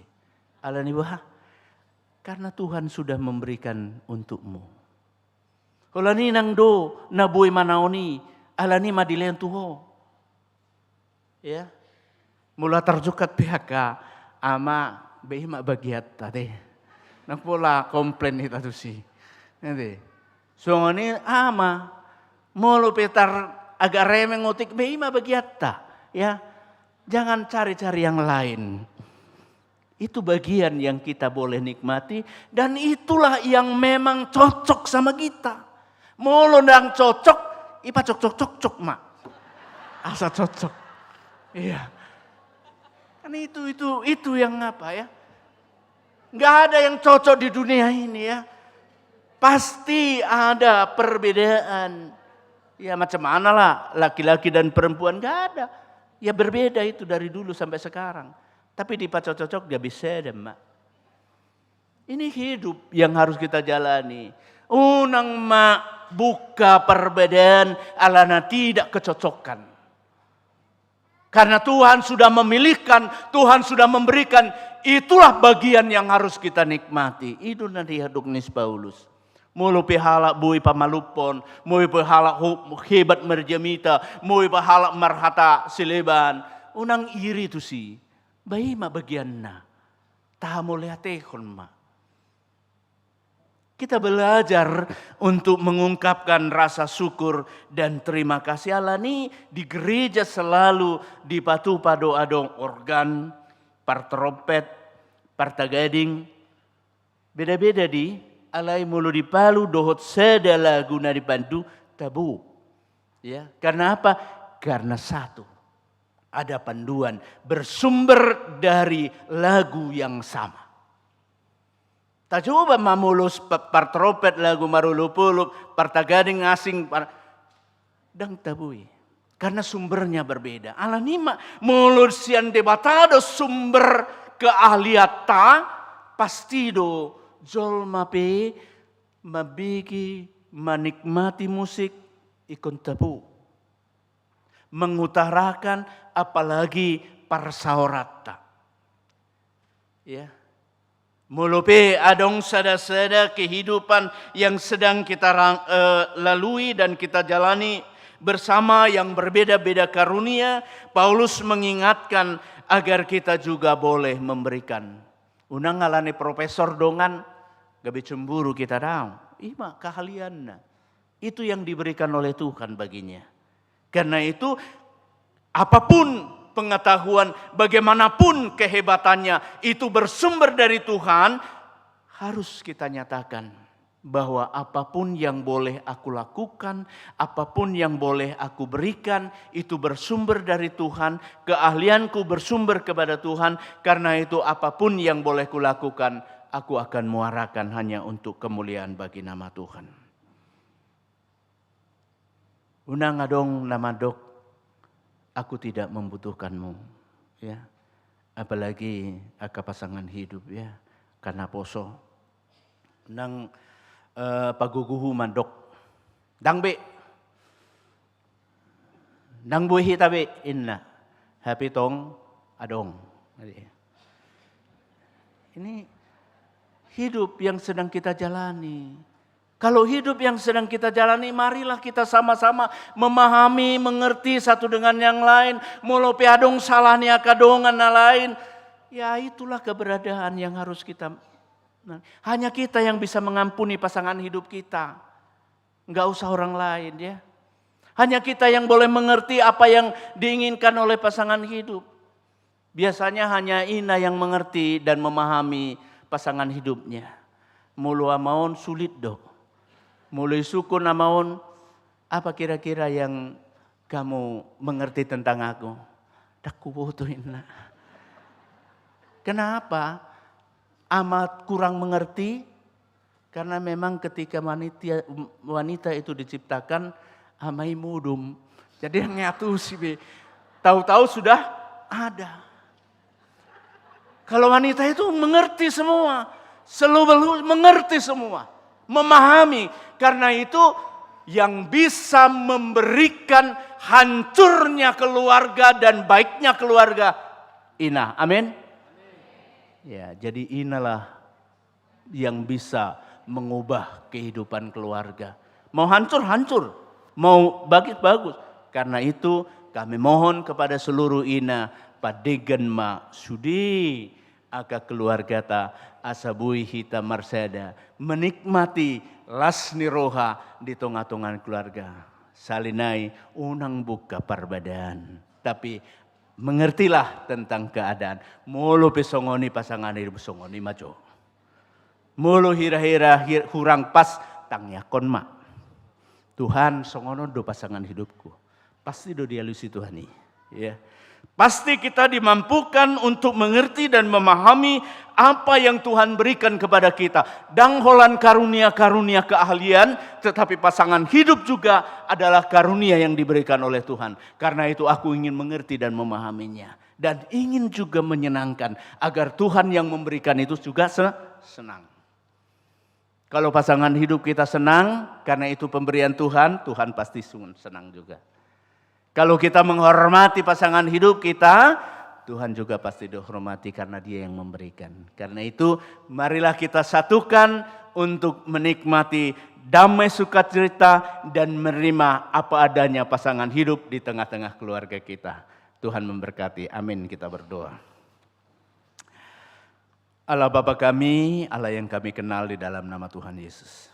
Alani bah. Karena Tuhan sudah memberikan untukmu. Kolani nang do nabuy manaoni alani madilen tuho. Ya. Mula terjukat pihak ama behima bagiat tadi. Nang pula komplain itu tu si. Nanti. Songoni ama mulu petar agak remeng ngotik behima bagiat ta. Ya. Jangan cari-cari yang lain. Itu bagian yang kita boleh nikmati dan itulah yang memang cocok sama kita. Mulu yang cocok ipa cocok mak. Asa cocok. Iya. Kan itu yang apa ya? Nggak ada yang cocok di dunia ini ya. Pasti ada perbedaan. Ya macam mana lah laki-laki dan perempuan nggak ada. Ya berbeda itu dari dulu sampai sekarang. Tapi di cocok dia bisa deh mak. Ini hidup yang harus kita jalani. Unang mak buka perbedaan alana tidak kecocokan. Karena Tuhan sudah memilihkan, Tuhan sudah memberikan, itulah bagian yang harus kita nikmati. Itu nanti haduknis Paulus. Mulu pihala bui pamalupon, mui pihala hebat merjamita, mui pihala marhata sileban. Unang iri tu si, bayi ma bagian na, tamu lihatehon ma. Kita belajar untuk mengungkapkan rasa syukur dan terima kasih Allah ni di gereja selalu dipatu pada adong organ, partrompet, partagading. Beda-beda di alai mulu dipalu dohot sedala guna dibantu tabu. Ya, karena apa? Karena satu. Ada panduan bersumber dari lagu yang sama. Tak coba mamulus partrompet lagu marulupulup, partagading asing, dang tabui. Karena sumbernya berbeda. Ala nima mulus yang debatado sumber keahliata pasti do jol mape mabiki menikmati musik ikon tabu. Mengutarakan apalagi parsaorata. Ya. Mulupe adong sada-sada kehidupan yang sedang kita lalui dan kita jalani bersama yang berbeda-beda karunia. Paulus mengingatkan agar kita juga boleh memberikan. Unang ngalani profesor dongan, gabe cemburu kita tahu. Ima keahliannya. Itu yang diberikan oleh Tuhan baginya. Karena itu apapun pengetahuan, bagaimanapun kehebatannya, itu bersumber dari Tuhan, harus kita nyatakan bahwa apapun yang boleh aku lakukan, apapun yang boleh aku berikan, itu bersumber dari Tuhan, keahlianku bersumber kepada Tuhan, karena itu apapun yang boleh kulakukan, aku akan muarakan hanya untuk kemuliaan bagi nama Tuhan. Unang adong nama dok, aku tidak membutuhkanmu, ya. Apalagi aka pasangan hidup, ya. Karena poso. Nang paguguhu mandok. Dang be. Nang buhi tabe inna. Happy tong adong. Ini hidup yang sedang kita jalani. Kalau hidup yang sedang kita jalani, marilah kita sama-sama memahami, mengerti satu dengan yang lain. Mulu piadong salahnya kadongan lain. Ya itulah keberadaan yang harus kita. Hanya kita yang bisa mengampuni pasangan hidup kita. Enggak usah orang lain ya. Hanya kita yang boleh mengerti apa yang diinginkan oleh pasangan hidup. Biasanya hanya Ina yang mengerti dan memahami pasangan hidupnya. Mulu amaon sulit dok. Mulai suku namaon, apa kira-kira yang kamu mengerti tentang aku? Daku butuhin. Kenapa? Amat kurang mengerti. Karena memang ketika wanita itu diciptakan, amai mudum. Jadi yang nyatu sih, tahu-tahu sudah ada. Kalau wanita itu mengerti semua, selalu mengerti semua. Memahami, karena itu yang bisa memberikan hancurnya keluarga dan baiknya keluarga Ina, amin. Ya, jadi Inalah yang bisa mengubah kehidupan keluarga. Mau hancur, hancur. Mau bagus. Karena itu kami mohon kepada seluruh Ina, padegan ma sudi aka keluarga ta asabui hita marsada menikmati lasni roha di tengah-tengah keluarga. Salinai unang buka perbedaan. Tapi mengertilah tentang keadaan. Mulu pesongoni pasangan hidup pesongoni majo. Mulu hira-hira hurang pas tang yakon ma. Tuhan songono do pasangan hidupku. Pasti do dialusi Tuhan nih. Ya. Pasti kita dimampukan untuk mengerti dan memahami apa yang Tuhan berikan kepada kita. Dangholan karunia-karunia keahlian, tetapi pasangan hidup juga adalah karunia yang diberikan oleh Tuhan. Karena itu aku ingin mengerti dan memahaminya. Dan ingin juga menyenangkan agar Tuhan yang memberikan itu juga senang. Kalau pasangan hidup kita senang, karena itu pemberian Tuhan, Tuhan pasti senang juga. Kalau kita menghormati pasangan hidup kita, Tuhan juga pasti dihormati karena Dia yang memberikan. Karena itu marilah kita satukan untuk menikmati damai sukacita dan menerima apa adanya pasangan hidup di tengah-tengah keluarga kita. Tuhan memberkati. Amin. Kita berdoa. Allah Bapa kami, Allah yang kami kenal di dalam nama Tuhan Yesus.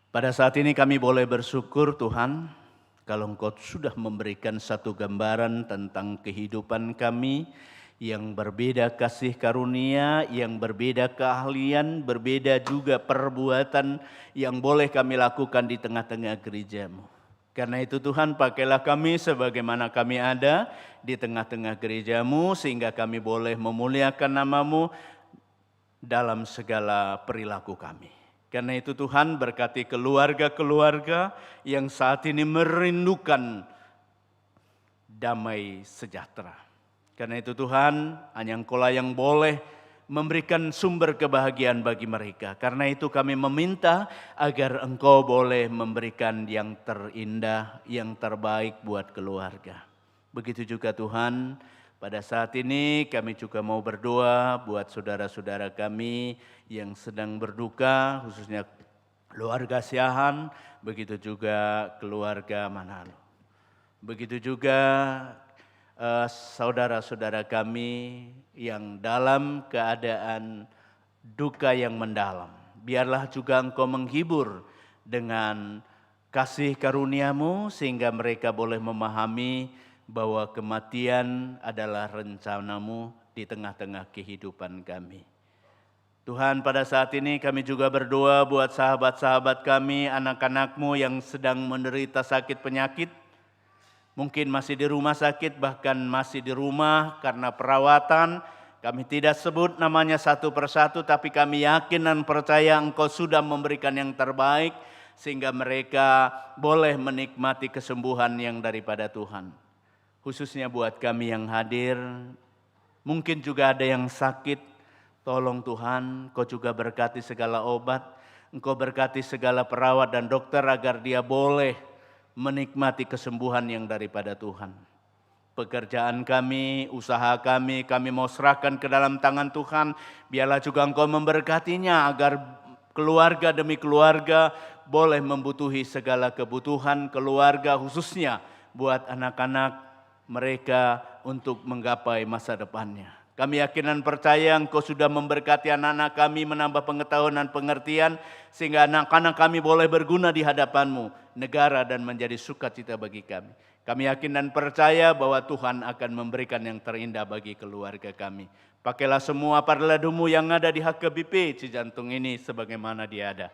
Pada saat ini kami boleh bersyukur Tuhan, kalau Engkau sudah memberikan satu gambaran tentang kehidupan kami yang berbeda kasih karunia, yang berbeda keahlian, berbeda juga perbuatan yang boleh kami lakukan di tengah-tengah gereja-Mu. Karena itu Tuhan, pakailah kami sebagaimana kami ada di tengah-tengah gereja-Mu sehingga kami boleh memuliakan nama-Mu dalam segala perilaku kami. Karena itu Tuhan, berkati keluarga-keluarga yang saat ini merindukan damai sejahtera. Karena itu Tuhan, hanya Engkau-lah yang boleh memberikan sumber kebahagiaan bagi mereka. Karena itu kami meminta agar Engkau boleh memberikan yang terindah, yang terbaik buat keluarga. Begitu juga Tuhan, pada saat ini kami juga mau berdoa buat saudara-saudara kami yang sedang berduka, khususnya keluarga Siahan, begitu juga keluarga Manalo. Begitu juga saudara-saudara kami yang dalam keadaan duka yang mendalam. Biarlah juga Engkau menghibur dengan kasih karunia-Mu sehingga mereka boleh memahami bahwa kematian adalah rencana-Mu di tengah-tengah kehidupan kami. Tuhan, pada saat ini kami juga berdoa buat sahabat-sahabat kami, anak-anak-Mu yang sedang menderita sakit penyakit. Mungkin masih di rumah sakit, bahkan masih di rumah karena perawatan. Kami tidak sebut namanya satu persatu, tapi kami yakin dan percaya Engkau sudah memberikan yang terbaik, sehingga mereka boleh menikmati kesembuhan yang daripada Tuhan. Khususnya buat kami yang hadir, mungkin juga ada yang sakit. Tolong Tuhan, Kau juga berkati segala obat, Engkau berkati segala perawat dan dokter agar dia boleh menikmati kesembuhan yang daripada Tuhan. Pekerjaan kami, usaha kami mau serahkan ke dalam tangan Tuhan. Biarlah juga Engkau memberkatinya agar keluarga demi keluarga boleh membutuhi segala kebutuhan keluarga, khususnya buat anak-anak mereka untuk menggapai masa depannya. Kami yakin dan percaya Engkau sudah memberkati anak-anak kami menambah pengetahuan dan pengertian sehingga anak-anak kami boleh berguna di hadapan-Mu, negara dan menjadi sukacita bagi kami. Kami yakin dan percaya bahwa Tuhan akan memberikan yang terindah bagi keluarga kami. Pakailah semua parladu-Mu yang ada di HKBP Cijantung ini sebagaimana dia ada,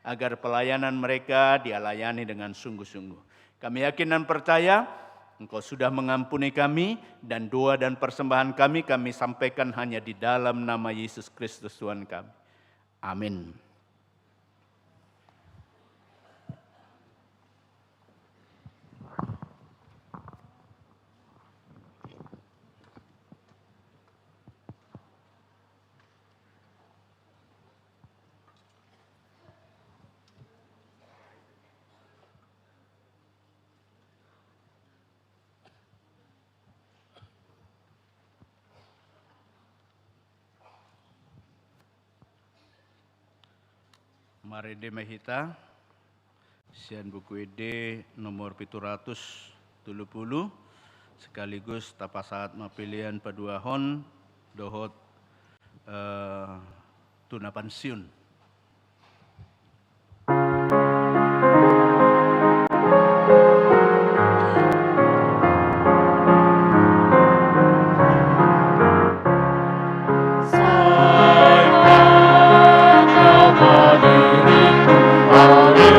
agar pelayanan mereka dia layani dengan sungguh-sungguh. Kami yakin dan percaya Engkau sudah mengampuni kami dan doa dan persembahan kami sampaikan hanya di dalam nama Yesus Kristus Tuhan kami. Amin. Mari Mahita, sian buku ide nomor 770, sekaligus tapasaat mapilian paduahon dohot tuna pensiun. Amen.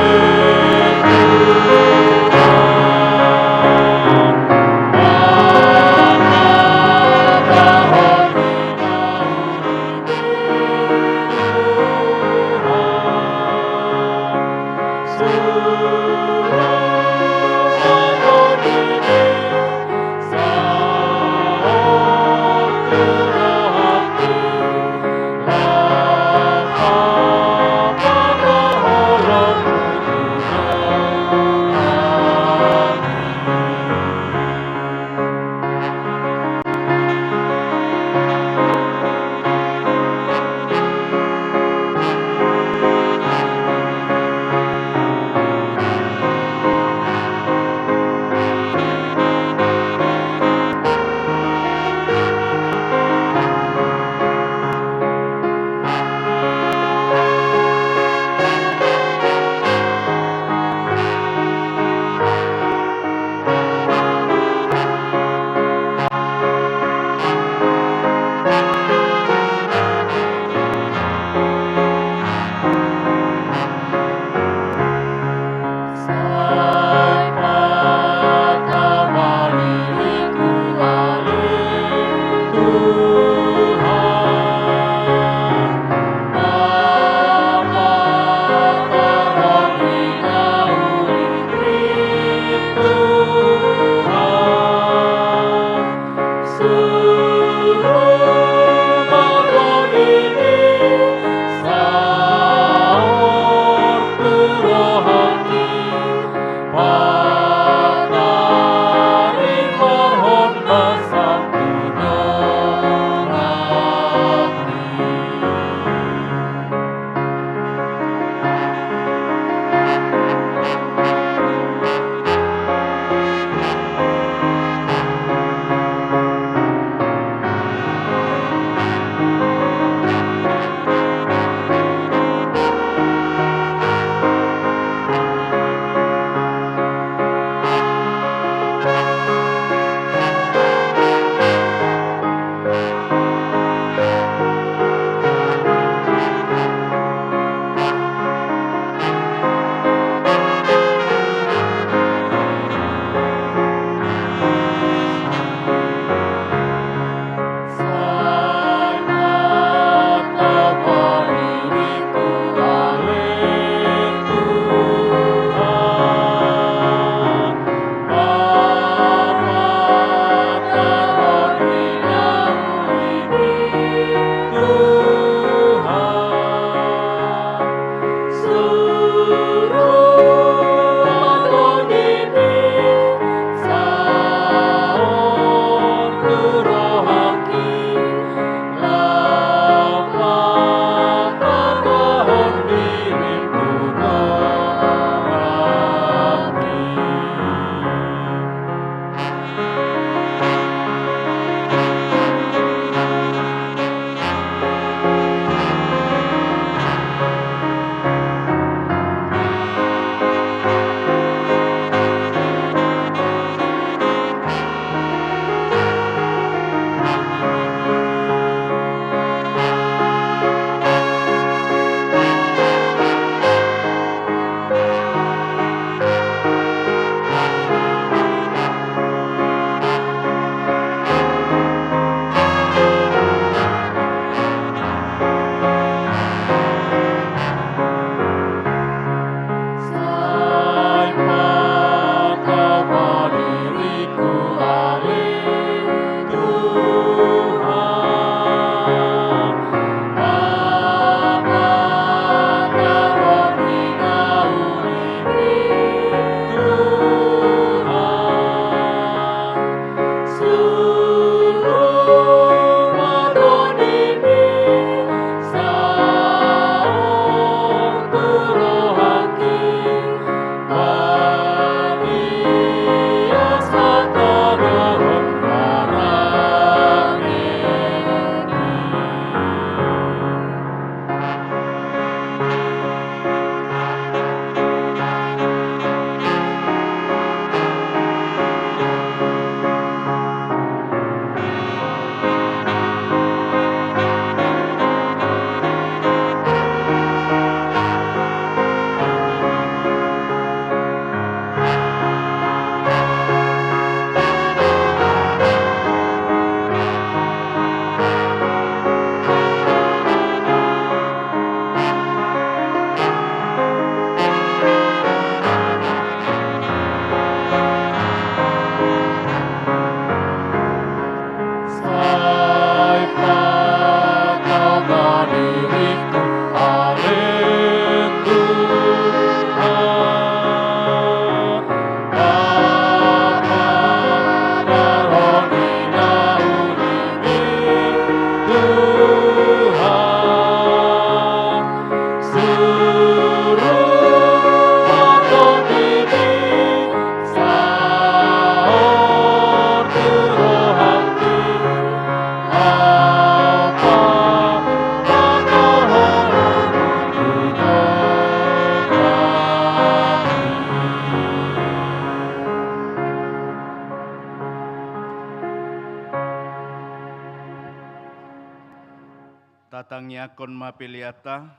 Tatang yakon mapiliata,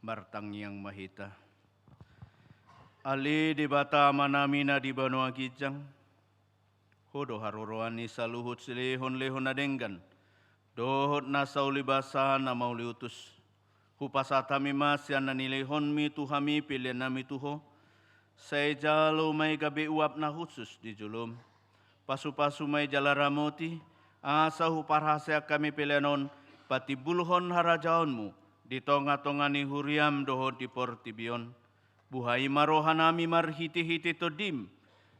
martang yang mahita. Ali di bata manamina di banua kijang, hodo haroroani saluhut silehon lehon adenggan, dohot nasau libasa na mauliutus, hupasatami masyan na nilehon mi tuhami pilihan nami tuho, saya jalo may gabi uap na khusus di julum, pasu-pasu may jalaramoti, asa huparhasya kami pilihanon, pati bulhon harajaonmu, di tonga-tonga ni huriam dohot di portibion, buhai marohanami marhiti-hiti todim,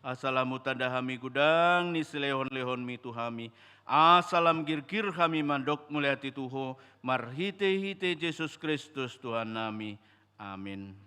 asalamu tandahami gudang ni selehon-lehon mi tuhami, asalam gir-gir kami mandok muliati tuho, marhiti-hiti Yesus Kristus Tuhan nami. Amin.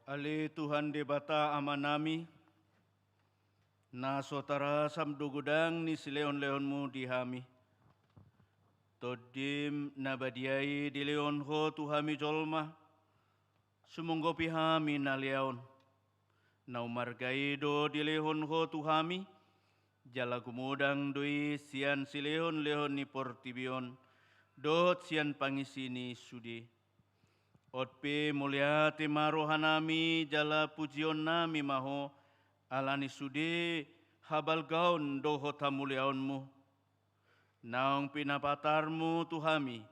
Ali Tuhan di bata amanami, na sotara samdugudang ni sileon-leonmu dihami. Todim nabadiai di leon ho tuhami jolma, sumunggo pihami na leon. Naumargai do di leon ho tuhami, jala kumudang doi sian sileon-leon ni portibion, dot sian pangisini sudi. Otpe muliati marohanami jala pujion nami maho alani sude habal gaun doho tamuliaonmu. Naung pinapatarmu tuhami,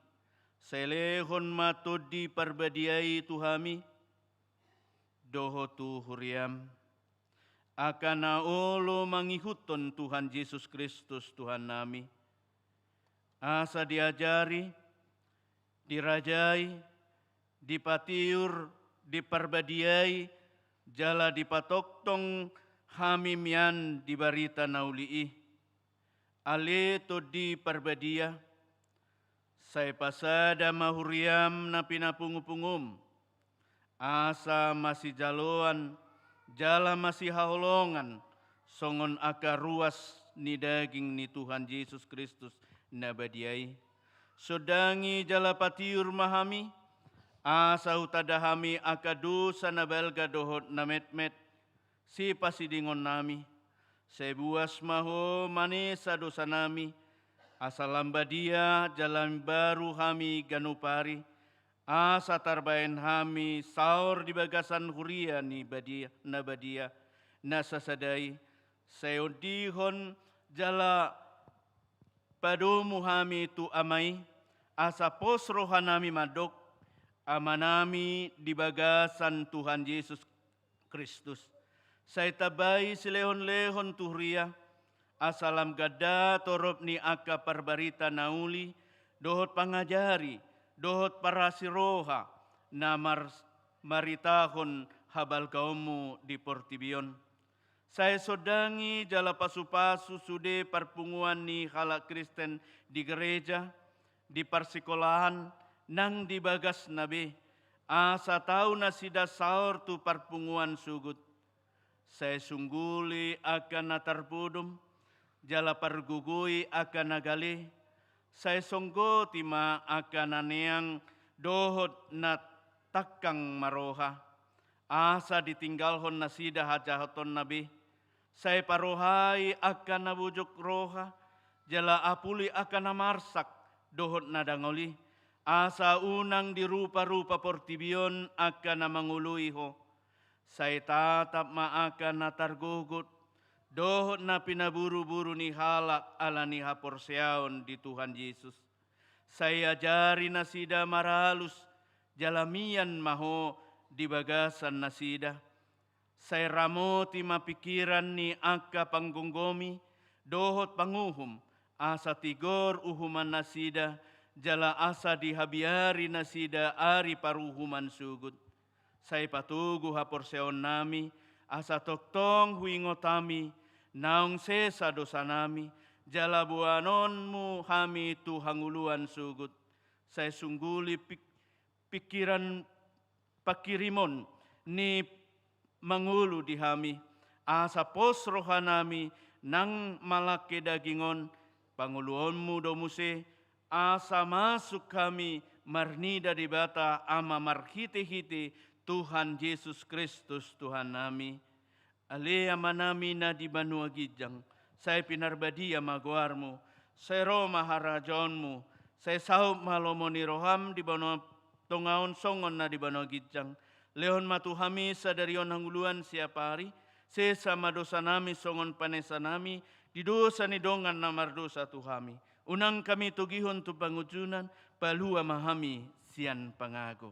selehon matodi parbadiai tuhami, doho tu huriam. Akana olo mangihuton Tuhan Yesus Kristus Tuhan nami. Asa diajari, dirajai, dipatiur, diparbadiai, jala dipatoktong hamimian di barita naulii. Ale to di parbadia, saya pasada mahuriam na pinapungupungum, asa masih jaloan, jala masih haholongan, songon aka ruas ni daging ni Tuhan Yesus Kristus nabadiai. Sodangi jala patiur mahami, asa utadahami aka dosa nabalga dohot namet-met, si pasidingon nami, sebuas maho manesa dosa nami, asalam badia jalan baru hami ganupari, asa tarbaen hami saur di bagasan huria ni badia nabadia nasasadai, seondihon jala padomu hami tu amai, asa posrohanami madok, amanami di bagasan Tuhan Yesus Kristus. Saya tabai silehon-lehon tuhria, asalam gada torop ni aka parbarita nauli, dohot pangajari, dohot parasiroha, namar maritahon habal kaumu di portibion. Saya sodangi jala pasu-pasu sude parpunguan ni halak Kristen di gereja, di parsikolahan, nang di bagas nabe, asa tau nasida saur tu parpunguan sugut. Saya sungguli akan natarpudum, jala pargugui akan nagali, saya songgo tima akan naneang dohot na takang maroha, asa ditinggalhon nasida hajahaton nabi, saya parohai akan nabujuk roha, jala apuli akan namarsak dohot nadangoli, asa unang di rupa-rupa portibion akan namanguluiho, saya tatap maakan natargugut, dohot na pinaburu-buru ni halak ala ni haporseaon di Tuhan Yesus. Saya ajari nasida maralus, jalamian maho di bagasan nasida. Saya ramoti mapikiran ni aka panggunggomi, dohot panguhum, asa tigor uhuman nasida, jala asa dihabiari nasida ari paruhuman sugut. Sai patugu hapor seon nami, asa toktong huingotami, naung sesa dosa nami, jala buanonmu hami tu hanguluan sugut. Sai sungguli pikiran pakirimon ni mangulu di hami, asa pos rohanami nang malake dagingon, panguluonmu domuse, asa masuk kami marnida di bata ama marhite-hite Tuhan Yesus Kristus Tuhan nami. Alea manami na di banua gijang, saya pinarbadia maguarmu, saya roma harajonmu, saya saup malomoni roham di banua tongaon songon na di banua gijang. Leon matuhami sadarion hanguluan siapa hari, sesama dosa nami songon panesa nami, di dosa ni dongan namar dosa tuhami. Unang kami tugihon tu pangujunan, palua mahami sian pangago.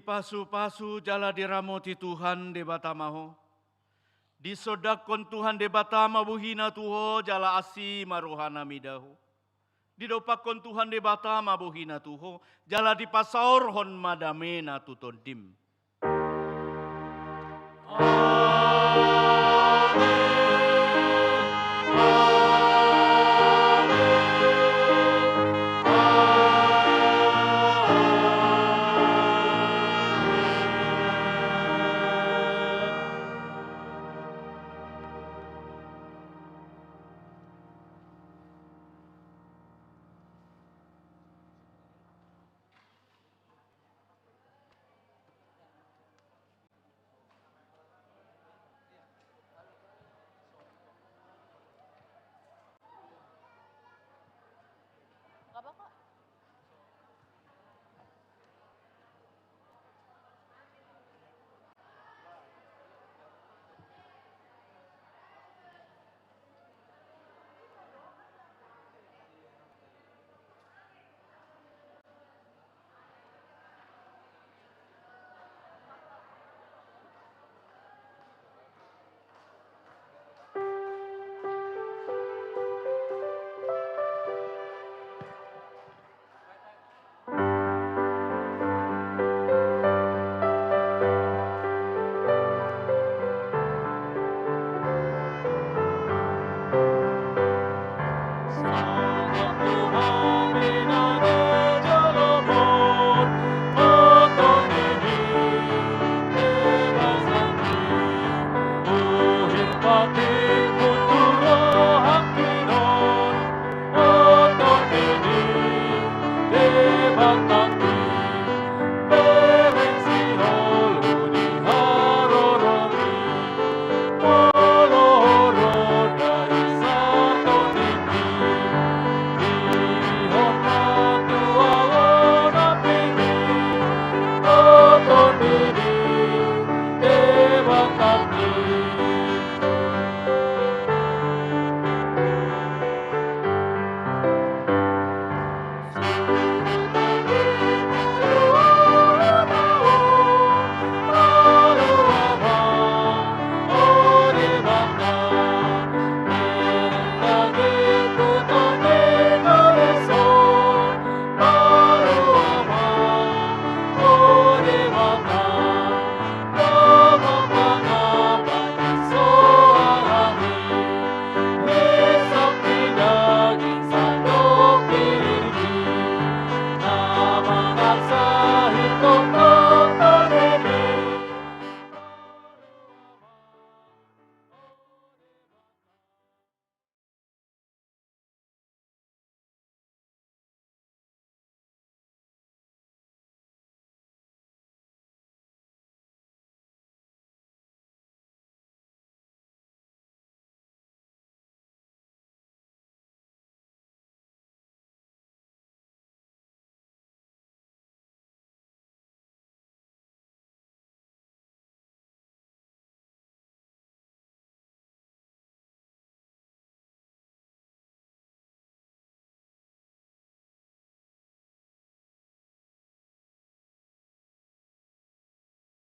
Pasu-pasu jala diramoti Tuhan de batamaho. Disodakon Tuhan de batama buhina tuho jala asi maruhana midahu. Didopakon Tuhan de batama buhina tuho jala dipasaor hon madamena tutondim.